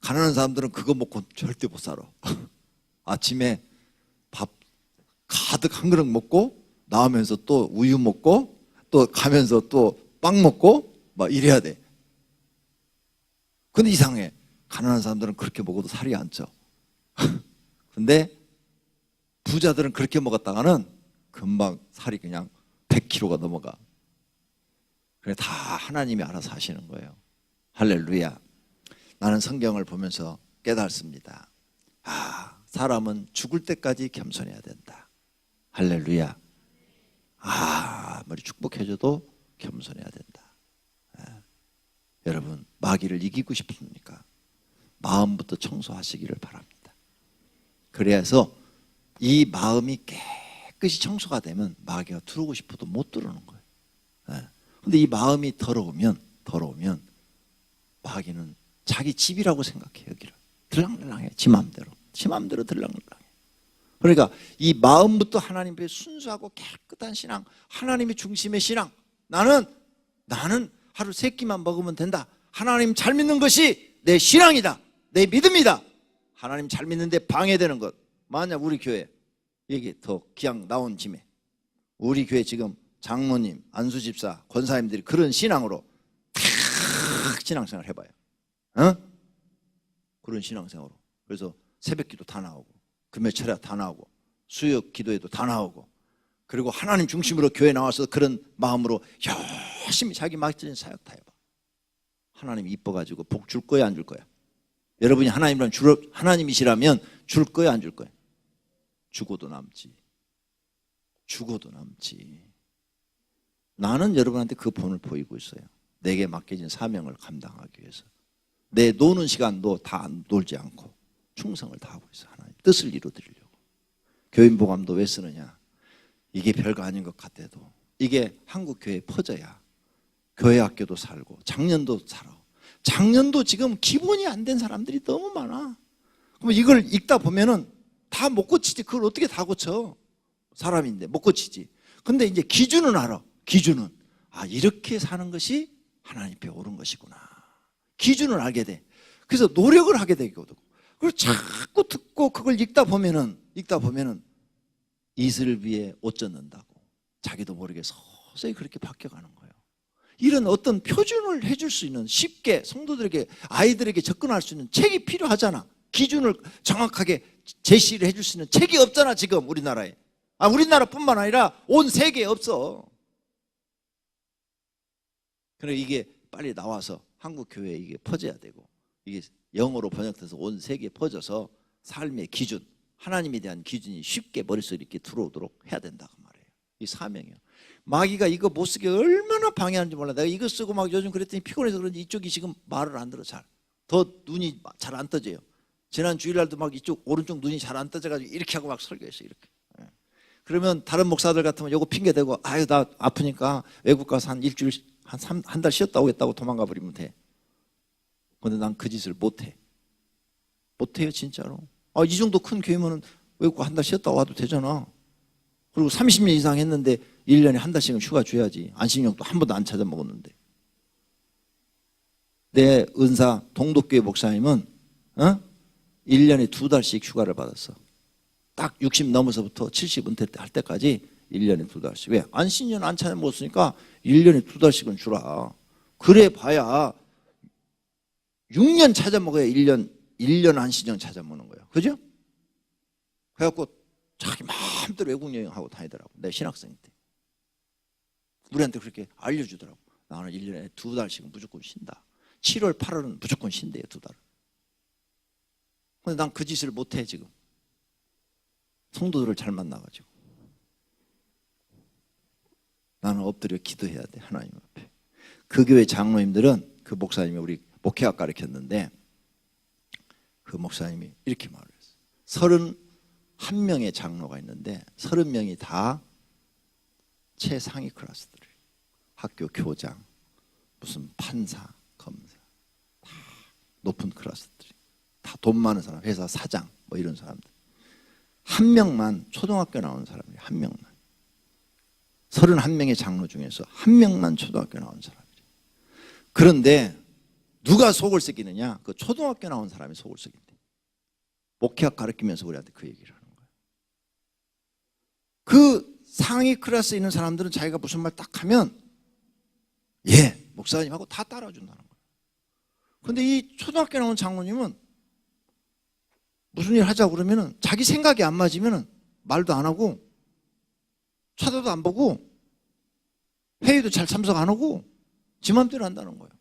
가난한 사람들은 그거 먹고 절대 못 살아. 아침에 밥 가득 한 그릇 먹고 나오면서 또 우유 먹고 또 가면서 또 빵 먹고 막 이래야 돼. 근데 이상해. 가난한 사람들은 그렇게 먹어도 살이 안 쪄. 근데 부자들은 그렇게 먹었다가는 금방 살이 그냥 100kg가 넘어가. 그래 다 하나님이 알아서 하시는 거예요. 할렐루야. 나는 성경을 보면서 깨달습니다. 사람은 죽을 때까지 겸손해야 된다. 할렐루야. 아무리 축복해줘도 겸손해야 된다. 여러분 마귀를 이기고 싶습니까? 마음부터 청소하시기를 바랍니다. 그래서 이 마음이 깨끗이 청소가 되면 마귀가 들어오고 싶어도 못 들어오는 거예요. 근데 이 마음이 더러우면 마귀는 자기 집이라고 생각해. 여기를 들락날락해. 지 마음대로 들락날락해. 그러니까 이 마음부터 하나님 앞에 순수하고 깨끗한 신앙, 하나님이 중심의 신앙. 나는 하루 3끼만 먹으면 된다. 하나님 잘 믿는 것이 내 신앙이다. 내 믿음이다. 하나님 잘 믿는데 방해되는 것. 만약 우리 교회 여기 더 기왕 나온 짐에 우리 교회 지금 장모님, 안수집사, 권사님들이 그런 신앙으로 탁 신앙생활 해봐요. 그런 신앙생활로. 그래서 새벽기도 다 나오고 금요철야 다 나오고 수요 기도에도 다 나오고 그리고 하나님 중심으로 교회 나와서 그런 마음으로 열심히 자기 맡겨진 사역 다 해봐. 하나님 이뻐가지고 복 줄 거야 안 줄 거야? 여러분이 하나님이시라면 줄 거야 안 줄 거야? 죽어도 남지. 나는 여러분한테 그 본을 보이고 있어요. 내게 맡겨진 사명을 감당하기 위해서 내 노는 시간도 다 놀지 않고 충성을 다하고 있어. 하나님 뜻을 이루어드리려고. 교인보감도 왜 쓰느냐? 이게 별거 아닌 것 같아도 이게 한국교회에 퍼져야 교회 학교도 살고 작년도 살아. 작년도 지금 기본이 안 된 사람들이 너무 많아. 그럼 이걸 읽다 보면은 다 못 고치지. 그걸 어떻게 다 고쳐? 사람인데 못 고치지. 근데 이제 기준은 알아. 기준은 이렇게 사는 것이 하나님 앞에 옳은 것이구나. 기준을 알게 돼. 그래서 노력을 하게 되거든. 그리고 자꾸 듣고 그걸 읽다 보면은 이슬 위에 옷 젖는다고 자기도 모르게 서서히 그렇게 바뀌어가는 거예요. 이런 어떤 표준을 해줄 수 있는 쉽게 성도들에게 아이들에게 접근할 수 있는 책이 필요하잖아. 기준을 정확하게 제시를 해줄 수 있는 책이 없잖아 지금 우리나라에. 우리나라뿐만 아니라 온 세계에 없어. 그래 이게 빨리 나와서 한국 교회에 이게 퍼져야 되고 이게 영어로 번역돼서 온 세계에 퍼져서 삶의 기준, 하나님에 대한 기준이 쉽게 머릿속에 이렇게 들어오도록 해야 된다고 말해요. 이 사명이에요. 마귀가 이거 못 쓰게 얼마나 방해하는지 몰라. 내가 이거 쓰고 막 요즘 그랬더니 피곤해서 그런지 이쪽이 지금 말을 안 들어 잘. 더 눈이 잘 안 떠져요. 지난 주일날도 막 이쪽 오른쪽 눈이 잘 안 떠져가지고 이렇게 하고 막 설교했어요. 이렇게. 그러면 다른 목사들 같으면 요거 핑계 대고 나 아프니까 외국 가서 한 일주일 한 달 쉬었다 오겠다고 도망가 버리면 돼. 근데 난 그 짓을 못해요 진짜로. 이 정도 큰 교회면은 외국 한 달 쉬었다 와도 되잖아. 그리고 30년 이상 했는데 1년에 한 달씩은 휴가 줘야지. 안식년도 한 번도 안 찾아 먹었는데. 내 은사 동독교회 목사님은 1년에 2달씩 휴가를 받았어. 딱 60 넘어서부터 70 은퇴 할 때까지 1년에 2달씩. 왜? 안식년 안 찾아 먹었으니까 1년에 2달씩은 주라. 그래 봐야 6년 찾아 먹어야 1년 안식년 찾아 먹는 거예요. 그죠? 그래갖고 자기 마음대로 외국 여행하고 다니더라고. 내 신학생 때. 우리한테 그렇게 알려주더라고. 나는 1년에 2달씩 무조건 쉰다. 7월, 8월은 무조건 쉰대요, 2달. 근데 난 그 짓을 못해, 지금. 성도들을 잘 만나가지고. 나는 엎드려 기도해야 돼, 하나님 앞에. 그 교회 장로님들은 그 목사님이 우리 목회학 가르쳤는데 그 목사님이 이렇게 말을 했어요. 31명의 장로가 있는데 30명이 다 최상위 클래스들이에요. 학교 교장, 무슨 판사, 검사, 다 높은 클래스들이. 다 돈 많은 사람, 회사 사장 뭐 이런 사람들. 한 명만 초등학교 나온 사람이에요. 한 명만. 31명의 장로 중에서 한 명만 초등학교 나온 사람이에요. 그런데 누가 속을 썩이느냐? 그 초등학교 나온 사람이 속을 썩인대. 목회학 가르치면서 우리한테 그 얘기를 하는 거예요. 그 상위 클래스에 있는 사람들은 자기가 무슨 말 딱 하면 예, 목사님하고 다 따라준다는 거예요. 그런데 이 초등학교 나온 장로님은 무슨 일 하자고 그러면은 자기 생각이 안 맞으면은 말도 안 하고 쳐다도 안 보고 회의도 잘 참석 안 하고 지 맘대로 한다는 거예요.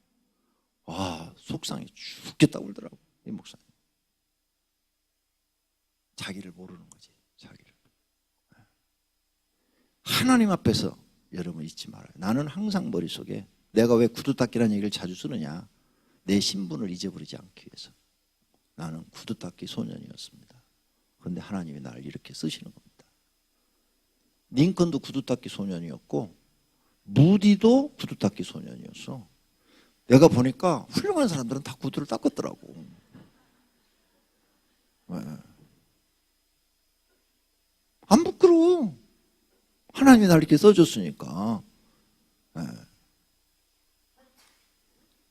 와, 속상해 죽겠다고 그러더라고, 이 목사님. 자기를 모르는 거지, 자기를. 하나님 앞에서 여러분 잊지 말아요. 나는 항상 머릿속에 내가 왜 구두 닦기라는 얘기를 자주 쓰느냐, 내 신분을 잊어버리지 않기 위해서. 나는 구두 닦기 소년이었습니다. 그런데 하나님이 나를 이렇게 쓰시는 겁니다. 링컨도 구두 닦기 소년이었고 무디도 구두 닦기 소년이었어. 내가 보니까 훌륭한 사람들은 다 구두를 닦았더라고. 왜? 안 부끄러워. 하나님이 날 이렇게 써줬으니까. 네.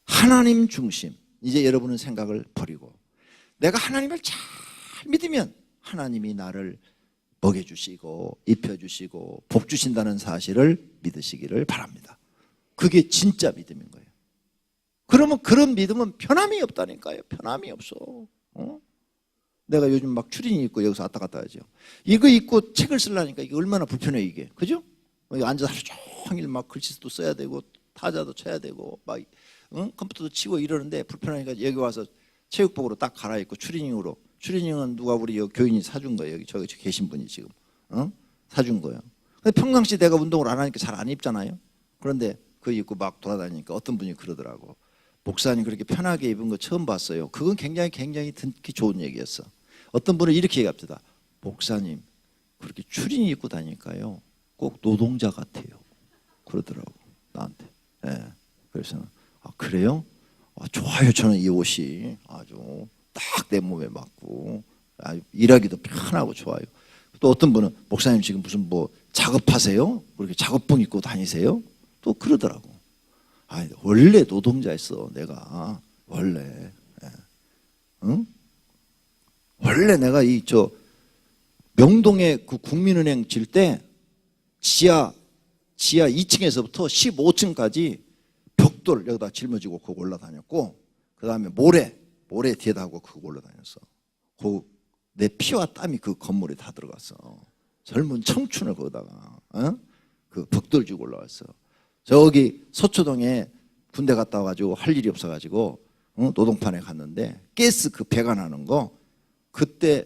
하나님 중심. 이제 여러분은 생각을 버리고 내가 하나님을 잘 믿으면 하나님이 나를 먹여주시고 입혀주시고 복 주신다는 사실을 믿으시기를 바랍니다. 그게 진짜 믿음인 거예요. 그러면 그런 믿음은 변함이 없다니까요. 변함이 없어. 내가 요즘 막 추리닝 입고 여기서 왔다 갔다 하죠. 이거 입고 책을 쓰려니까 이게 얼마나 불편해, 이게. 그죠? 여기 앉아서 하루 종일 막 글씨도 써야 되고 타자도 쳐야 되고 막 컴퓨터도 치고 이러는데 불편하니까 여기 와서 체육복으로 딱 갈아입고 추리닝으로. 추리닝은 누가 우리 여기 교인이 사준 거예요. 여기 저기 계신 분이 지금 사준 거예요. 근데 평상시 내가 운동을 안 하니까 잘 안 입잖아요. 그런데 그거 입고 막 돌아다니니까 어떤 분이 그러더라고. 목사님 그렇게 편하게 입은 거 처음 봤어요. 그건 굉장히 듣기 좋은 얘기였어. 어떤 분은 이렇게 얘기합니다. 목사님 그렇게 추리닝 입고 다니니까요 꼭 노동자 같아요. 그러더라고 나한테. 네. 그래서 아 그래요? 아, 좋아요. 저는 이 옷이 아주 딱 내 몸에 맞고 아주 일하기도 편하고 좋아요. 또 어떤 분은 목사님 지금 무슨 뭐 작업하세요? 그렇게 작업복 입고 다니세요? 또 그러더라고. 아 원래 노동자였어 내가. 원래. 응? 원래 내가 이 명동에 그 국민은행 질 때 지하 2층에서부터 15층까지 벽돌 여기다 짊어지고 그거 올라다녔고 그 다음에 모래 뒤에다 하고 그거 올라다녔어. 내 피와 땀이 그 건물에 다 들어갔어. 젊은 청춘을 거기다가 그 벽돌 주고 올라왔어. 저기 서초동에 군대 갔다 와가지고 할 일이 없어가지고 노동판에 갔는데 가스 그 배가 나는 거 그때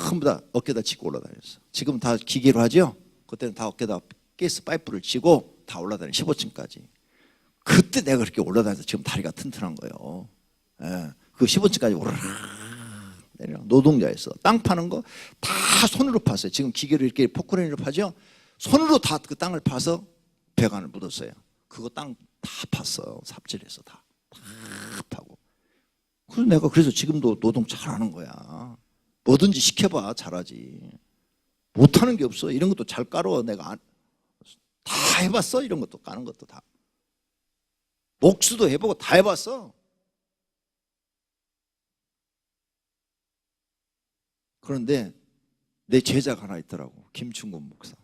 전부 다 어깨다 짚고 올라다녔어. 지금 다 기계로 하죠? 그때는 다 어깨다 가스 파이프를 쥐고 다 올라다녀 15층까지. 그때 내가 그렇게 올라다녀서 지금 다리가 튼튼한 거예요. 예, 그 15층까지 오르락 내려. 노동자였어. 땅 파는 거 다 손으로 팠어요. 지금 기계로 이렇게 포크레인으로 파죠? 손으로 다 그 땅을 파서 배관을 묻었어요. 그거 땅 다 팠어. 삽질해서 다 파고. 그래서 지금도 노동 잘하는 거야. 뭐든지 시켜봐 잘하지. 못하는 게 없어. 이런 것도 잘 깔어. 내가 다 해봤어. 이런 것도 까는 것도 다. 목수도 해보고 다 해봤어. 그런데 내 제자가 하나 있더라고. 김충곤 목사.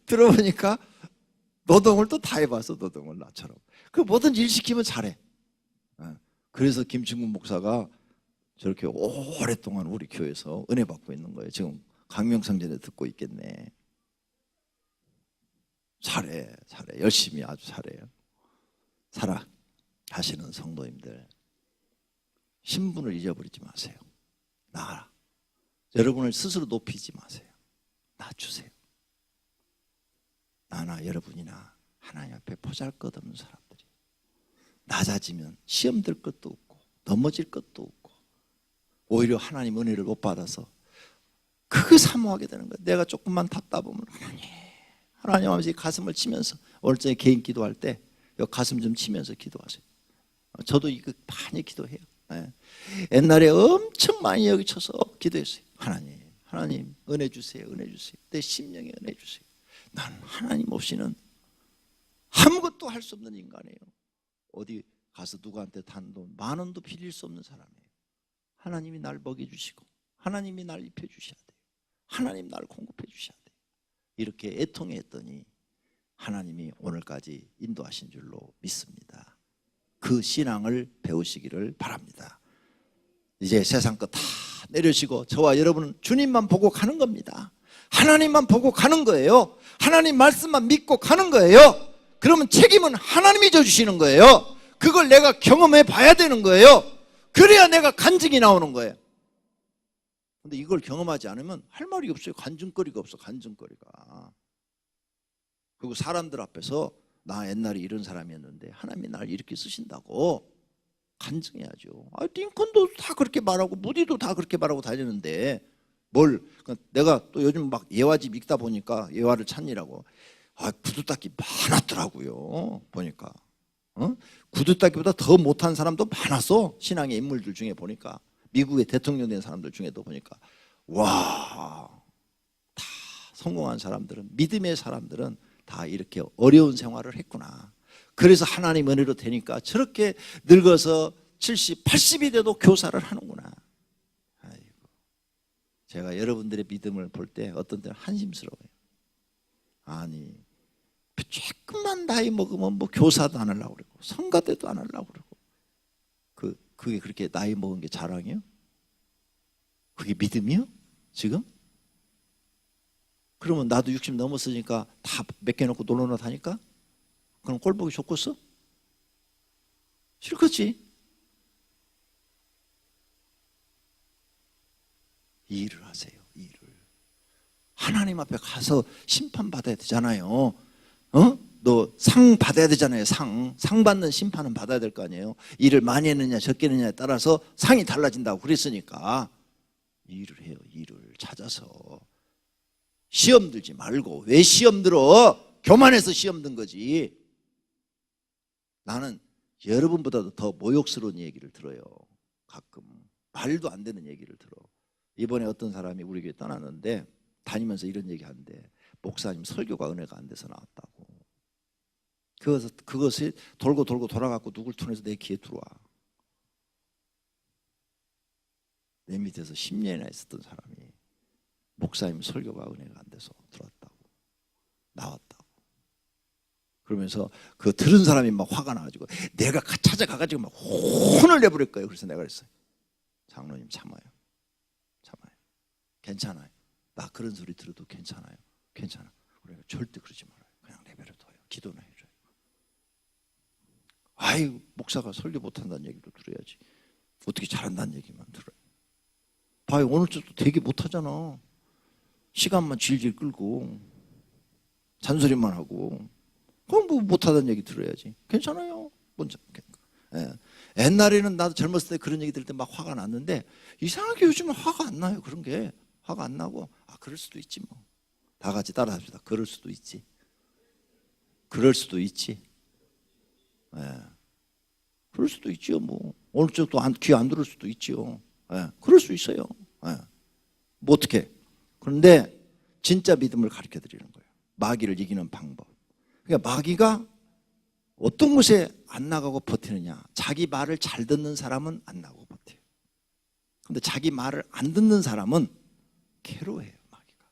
들어보니까 노동을 또 다 해봤어. 노동을 나처럼. 그 뭐든지 일 시키면 잘해. 그래서 김충곤 목사가 저렇게 오랫동안 우리 교회에서 은혜 받고 있는 거예요. 지금 강명상전에 듣고 있겠네. 잘해. 열심히 아주 잘해요. 살아 하시는 성도님들, 신분을 잊어버리지 마세요. 여러분을 스스로 높이지 마세요. 낮추세요. 나나 여러분이나 하나님 앞에 보잘것없는 사람들이 낮아지면 시험 들 것도 없고 넘어질 것도 없고 오히려 하나님 은혜를 못 받아서 그거 사모하게 되는 거예요. 내가 조금만 답다 보면 하나님 아버지 가슴을 치면서, 오늘 저녁에 개인 기도할 때 가슴 좀 치면서 기도하세요. 저도 이거 많이 기도해요. 옛날에 엄청 많이 여기 쳐서 기도했어요. 하나님 은혜 주세요. 내 심령에 은혜 주세요. 난 하나님 없이는 아무것도 할 수 없는 인간이에요. 어디 가서 누구한테 단돈 10,000원도 빌릴 수 없는 사람이에요. 하나님이 날 먹여주시고 하나님이 날 입혀주셔야 돼요. 하나님 날 공급해 주셔야 돼요. 이렇게 애통했더니 하나님이 오늘까지 인도하신 줄로 믿습니다. 그 신앙을 배우시기를 바랍니다. 이제 세상 거 다 내려시고 저와 여러분은 주님만 보고 가는 겁니다. 하나님만 보고 가는 거예요. 하나님 말씀만 믿고 가는 거예요. 그러면 책임은 하나님이 져주시는 거예요. 그걸 내가 경험해 봐야 되는 거예요. 그래야 내가 간증이 나오는 거예요. 근데 이걸 경험하지 않으면 할 말이 없어요. 간증거리가 없어. 간증거리가. 그리고 사람들 앞에서 나 옛날에 이런 사람이었는데 하나님이 날 이렇게 쓰신다고 간증해야죠. 링컨도 다 그렇게 말하고 무디도 다 그렇게 말하고 다니는데 내가 또 요즘 막 예화집 읽다 보니까 예화를 찾느라고 구두 닦기 많았더라고요. 보니까 구두 닦기보다 더 못한 사람도 많았어. 신앙의 인물들 중에 보니까, 미국의 대통령 된 사람들 중에도 보니까 다 성공한 사람들은, 믿음의 사람들은 다 이렇게 어려운 생활을 했구나. 그래서 하나님 은혜로 되니까 저렇게 늙어서 70, 80이 돼도 교사를 하는구나. 아이고, 제가 여러분들의 믿음을 볼 때 어떤 때는 한심스러워요. 아니, 조금만 나이 먹으면 뭐 교사도 안 하려고 그러고 성가대도 안 하려고 그러고, 그게 그렇게 나이 먹은 게 자랑이에요? 그게 믿음이요? 지금? 그러면 나도 60 넘었으니까 다 맡겨놓고 놀러나 다니까? 그럼 꼴 보기 좋겠어? 싫겠지? 일을 하세요. 일을. 하나님 앞에 가서 심판받아야 되잖아요. 너 상 받아야 되잖아요. 상 받는 심판은 받아야 될 거 아니에요. 일을 많이 했느냐 적게 했느냐에 따라서 상이 달라진다고 그랬으니까 일을 해요. 일을 찾아서. 시험 들지 말고. 왜 시험 들어? 교만해서 시험 든 거지. 나는 여러분보다도 더 모욕스러운 얘기를 들어요. 가끔 말도 안 되는 얘기를 들어. 이번에 어떤 사람이 우리 교회 떠났는데 다니면서 이런 얘기 하는데, 목사님 설교가 은혜가 안 돼서 나왔다고. 그것이 돌고 돌아가고 누굴 통해서 내 귀에 들어와. 내 밑에서 10년이나 있었던 사람이 목사님 설교가 은혜가 안 돼서 들어왔다고, 나왔다고. 그러면서 그 들은 사람이 막 화가 나가지고 내가 찾아가가지고 막 혼을 내버릴 거예요. 그래서 내가 그랬어요. 장로님 참아요. 괜찮아요. 나 그런 소리 들어도 괜찮아요. 괜찮아. 그러니까 절대 그러지 말아요. 그냥 내버려둬요. 기도나 해줘요. 아이, 목사가 설교 못한다는 얘기도 들어야지. 어떻게 잘한다는 얘기만 들어요. 봐요. 오늘 또 되게 못하잖아. 시간만 질질 끌고 잔소리만 하고. 그럼 뭐 못하다는 얘기 들어야지. 괜찮아요. 먼저. 옛날에는 나도 젊었을 때 그런 얘기 들을 때 막 화가 났는데 이상하게 요즘은 화가 안 나요. 그런 게 화가 안 나고, 그럴 수도 있지 뭐. 다 같이 따라 합시다. 그럴 수도 있지. 그럴 수도 있지. 그럴 수도 있지요. 뭐 오늘 또 귀 안 들을 수도 있지요. 그럴 수 있어요. 뭐 어떻게? 그런데 진짜 믿음을 가르쳐 드리는 거예요. 마귀를 이기는 방법. 그러니까 마귀가 어떤 곳에 안 나가고 버티느냐. 자기 말을 잘 듣는 사람은 안 나가고 버텨요. 근데 자기 말을 안 듣는 사람은 괴로워해요. 마귀가.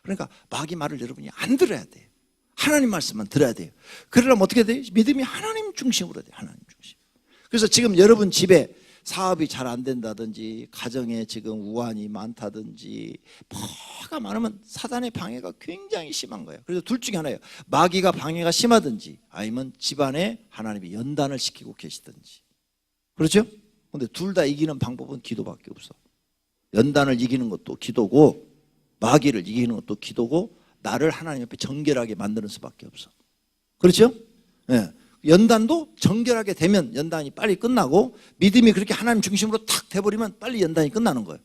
그러니까 마귀 말을 여러분이 안 들어야 돼요. 하나님 말씀만 들어야 돼요. 그러려면 어떻게 돼요? 믿음이 하나님 중심으로 돼요. 하나님 중심. 그래서 지금 여러분 집에 사업이 잘 안 된다든지 가정에 지금 우환이 많다든지 뭐가 많으면 사단의 방해가 굉장히 심한 거예요. 그래서 둘 중에 하나예요. 마귀가 방해가 심하든지 아니면 집안에 하나님이 연단을 시키고 계시든지. 그렇죠? 근데 둘 다 이기는 방법은 기도밖에 없어. 연단을 이기는 것도 기도고 마귀를 이기는 것도 기도고 나를 하나님 앞에 정결하게 만드는 수밖에 없어. 그렇죠? 예. 연단도 정결하게 되면 연단이 빨리 끝나고 믿음이 그렇게 하나님 중심으로 탁 돼버리면 빨리 연단이 끝나는 거예요.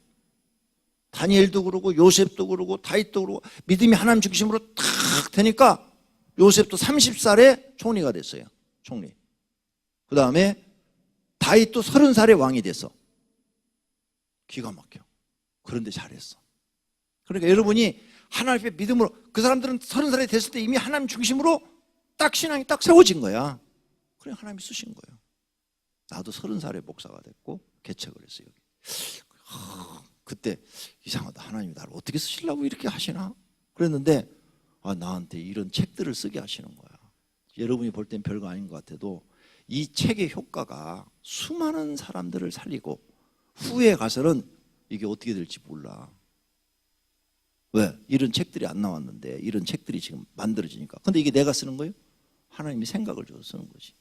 다니엘도 그러고 요셉도 그러고 다윗도 그러고 믿음이 하나님 중심으로 탁 되니까 요셉도 30살에 총리가 됐어요. 총리. 그 다음에 다윗도 30살에 왕이 됐어. 기가 막혀. 그런데 잘했어. 그러니까 여러분이 하나님 앞에 믿음으로, 그 사람들은 30살이 됐을 때 이미 하나님 중심으로 딱 신앙이 딱 세워진 거야. 그래 하나님이 쓰신 거예요. 나도 30살에 목사가 됐고 개척을 했어요. 그때 이상하다. 하나님이 나를 어떻게 쓰시려고 이렇게 하시나? 그랬는데 나한테 이런 책들을 쓰게 하시는 거야. 여러분이 볼 땐 별거 아닌 것 같아도 이 책의 효과가 수많은 사람들을 살리고 후에 가서는 이게 어떻게 될지 몰라. 왜? 이런 책들이 안 나왔는데 이런 책들이 지금 만들어지니까. 근데 이게 내가 쓰는 거예요? 하나님이 생각을 줘서 쓰는 거지.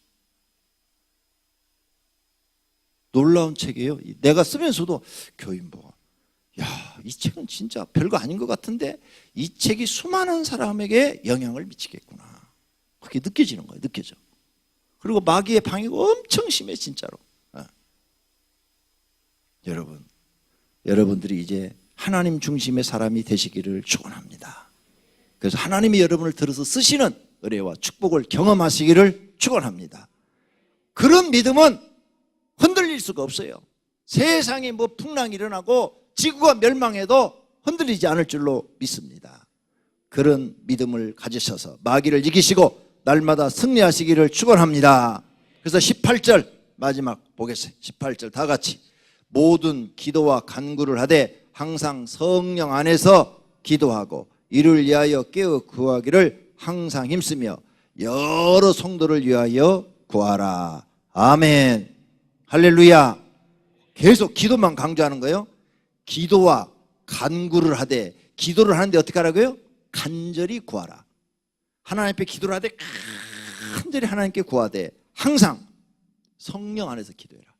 놀라운 책이에요. 내가 쓰면서도 교인보가 이 책은 진짜 별거 아닌 것 같은데 이 책이 수많은 사람에게 영향을 미치겠구나. 그게 느껴지는 거예요. 느껴져. 그리고 마귀의 방해가 엄청 심해 진짜로. 여러분들이 이제 하나님 중심의 사람이 되시기를 축원합니다. 그래서 하나님이 여러분을 들어서 쓰시는 은혜와 축복을 경험하시기를 축원합니다. 그런 믿음은 흔들릴 수가 없어요. 세상에 뭐 풍랑이 일어나고 지구가 멸망해도 흔들리지 않을 줄로 믿습니다. 그런 믿음을 가지셔서 마귀를 이기시고 날마다 승리하시기를 축원합니다. 그래서 18절 마지막 보겠어요. 18절 다 같이 모든 기도와 간구를 하되 항상 성령 안에서 기도하고 이를 위하여 깨어 구하기를 항상 힘쓰며 여러 성도를 위하여 구하라. 아멘. 할렐루야. 계속 기도만 강조하는 거예요. 기도와 간구를 하되, 기도를 하는데 어떻게 하라고요? 간절히 구하라. 하나님 앞에 기도를 하되 간절히 하나님께 구하되 항상 성령 안에서 기도해라.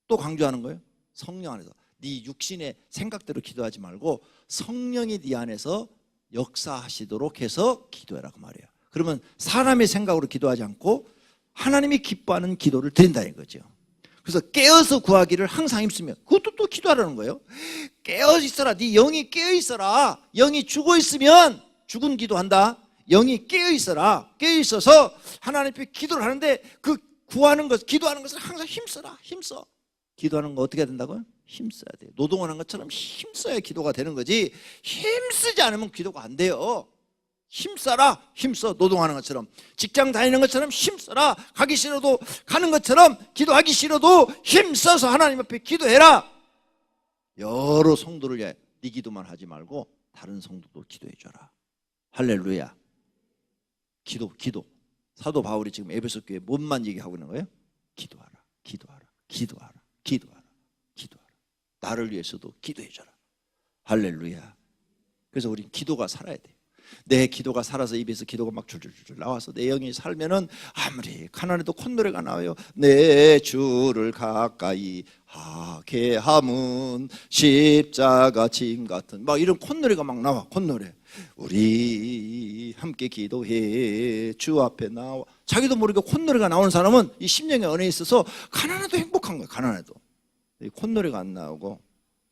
또 강조하는 거예요. 성령 안에서. 네 육신의 생각대로 기도하지 말고 성령이 네 안에서 역사하시도록 해서 기도해라 그 말이에요. 그러면 사람의 생각으로 기도하지 않고 하나님이 기뻐하는 기도를 드린다는 거죠. 그래서 깨어서 구하기를 항상 힘쓰며, 그것도 또 기도하라는 거예요. 깨어 있어라. 네 영이 깨어 있어라. 영이 죽어 있으면 죽은 기도한다. 영이 깨어 있어라. 깨어 있어서 하나님 앞에 기도를 하는데 그 구하는 것, 기도하는 것을 항상 힘써라. 힘써. 기도하는 거 어떻게 해야 된다고요? 힘써야 돼요. 노동을 하는 것처럼 힘써야 기도가 되는 거지 힘쓰지 않으면 기도가 안 돼요. 힘써라. 힘써. 노동하는 것처럼, 직장 다니는 것처럼 힘써라. 가기 싫어도 가는 것처럼, 기도하기 싫어도 힘써서 하나님 앞에 기도해라. 여러 성도를 위해 네 기도만 하지 말고 다른 성도도 기도해 줘라. 할렐루야. 기도. 사도 바울이 지금 에베소 교회에 뭔만 얘기하고 있는 거예요? 기도하라. 나를 위해서도 기도해 줘라. 할렐루야. 그래서 우린 기도가 살아야 돼요. 내 기도가 살아서 입에서 기도가 막 줄줄줄 나와서 내 영이 살면은 아무리 가난해도 콧노래가 나와요. 내 주를 가까이 하게 함은 십자가 짐 같은 막 이런 콧노래가 막 나와. 콧노래. 우리 함께 기도해 주 앞에 나와. 자기도 모르게 콧노래가 나오는 사람은 이 심령의 은혜에 있어서 가난해도 행복한 거야. 가난해도. 이 콧노래가 안 나오고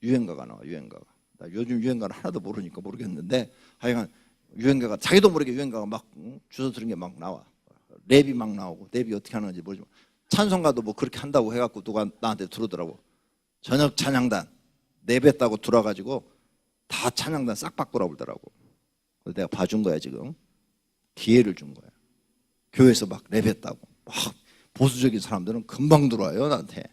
유행가가 나와. 유행가가. 나 요즘 유행가는 하나도 모르니까 모르겠는데 하여간 유행가가, 자기도 모르게 유행가가 막 주워 들은 게 막 나와. 랩이 막 나오고. 랩이 어떻게 하는지 모르지만 찬송가도 뭐 그렇게 한다고 해갖고 누가 나한테 들어오더라고. 저녁 찬양단 랩했다고 들어와가지고 다 찬양단 싹 바꾸라고 그러더라고. 그래서 내가 봐준 거야. 지금 기회를 준 거야. 교회에서 막 랩했다고. 막 보수적인 사람들은 금방 들어와요 나한테.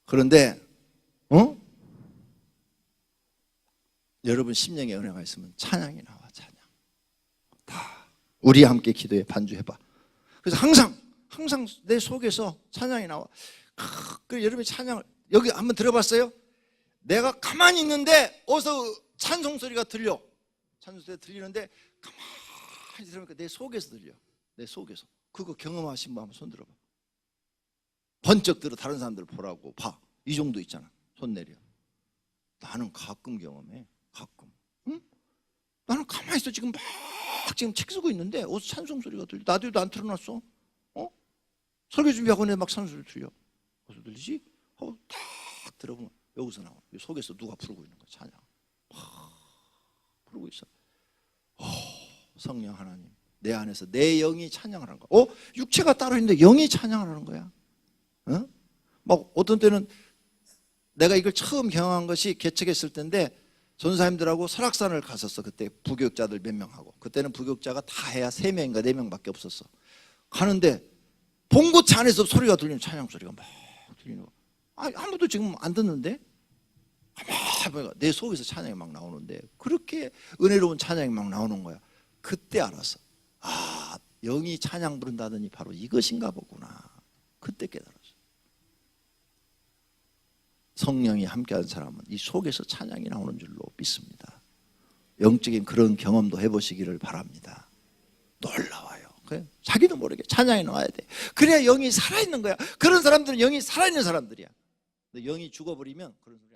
그런데 여러분 심령의 은혜가 있으면 찬양이 나와. 찬양 다 우리 함께 기도해. 반주해봐. 그래서 항상 항상 내 속에서 찬양이 나와. 그래 여러분이 찬양을 여기 한번 들어봤어요? 내가 가만히 있는데 어서 찬송 소리가 들려. 찬송 소리가 들리는데 가만히 들으니까 내 속에서 들려. 내 속에서. 그거 경험하신 분 한번 손 들어봐. 번쩍 들어 다른 사람들 보라고 봐. 이 정도 있잖아. 손 내려. 나는 가끔 경험해. 가끔. 응? 나는 가만히 있어. 지금 막 지금 책 쓰고 있는데 어디서 찬송 소리가 들려. 라디오도 안 틀어놨어. 설교 준비하고 있는데 막 찬송 소리 들려. 어디서 들리지? 하고 딱 들어보면 여기서 나와. 속에서 누가 부르고 있는 거야. 찬양. 부르고 있어. 성령 하나님. 내 안에서 내 영이 찬양을 하는 거야. 육체가 따로 있는데 영이 찬양을 하는 거야. 막 어떤 때는 내가 이걸 처음 경험한 것이 개척했을 때인데 전사님들하고 설악산을 갔었어. 그때 부교육자들 몇 명하고. 그때는 부교육자가 다 해야 3명인가 4명밖에 없었어. 가는데 봉고차 안에서 소리가 들리는 찬양 소리가 막 들리는 거. 아무도 지금 안 듣는데 내 속에서 찬양이 막 나오는데 그렇게 은혜로운 찬양이 막 나오는 거야. 그때 알았어. 영이 찬양 부른다더니 바로 이것인가 보구나. 그때 깨달았어. 성령이 함께하는 사람은 이 속에서 찬양이 나오는 줄로 믿습니다. 영적인 그런 경험도 해보시기를 바랍니다. 놀라워요. 자기도 모르게 찬양이 나와야 돼. 그래야 영이 살아있는 거야. 그런 사람들은 영이 살아있는 사람들이야. 근데 영이 죽어버리면 그런 사람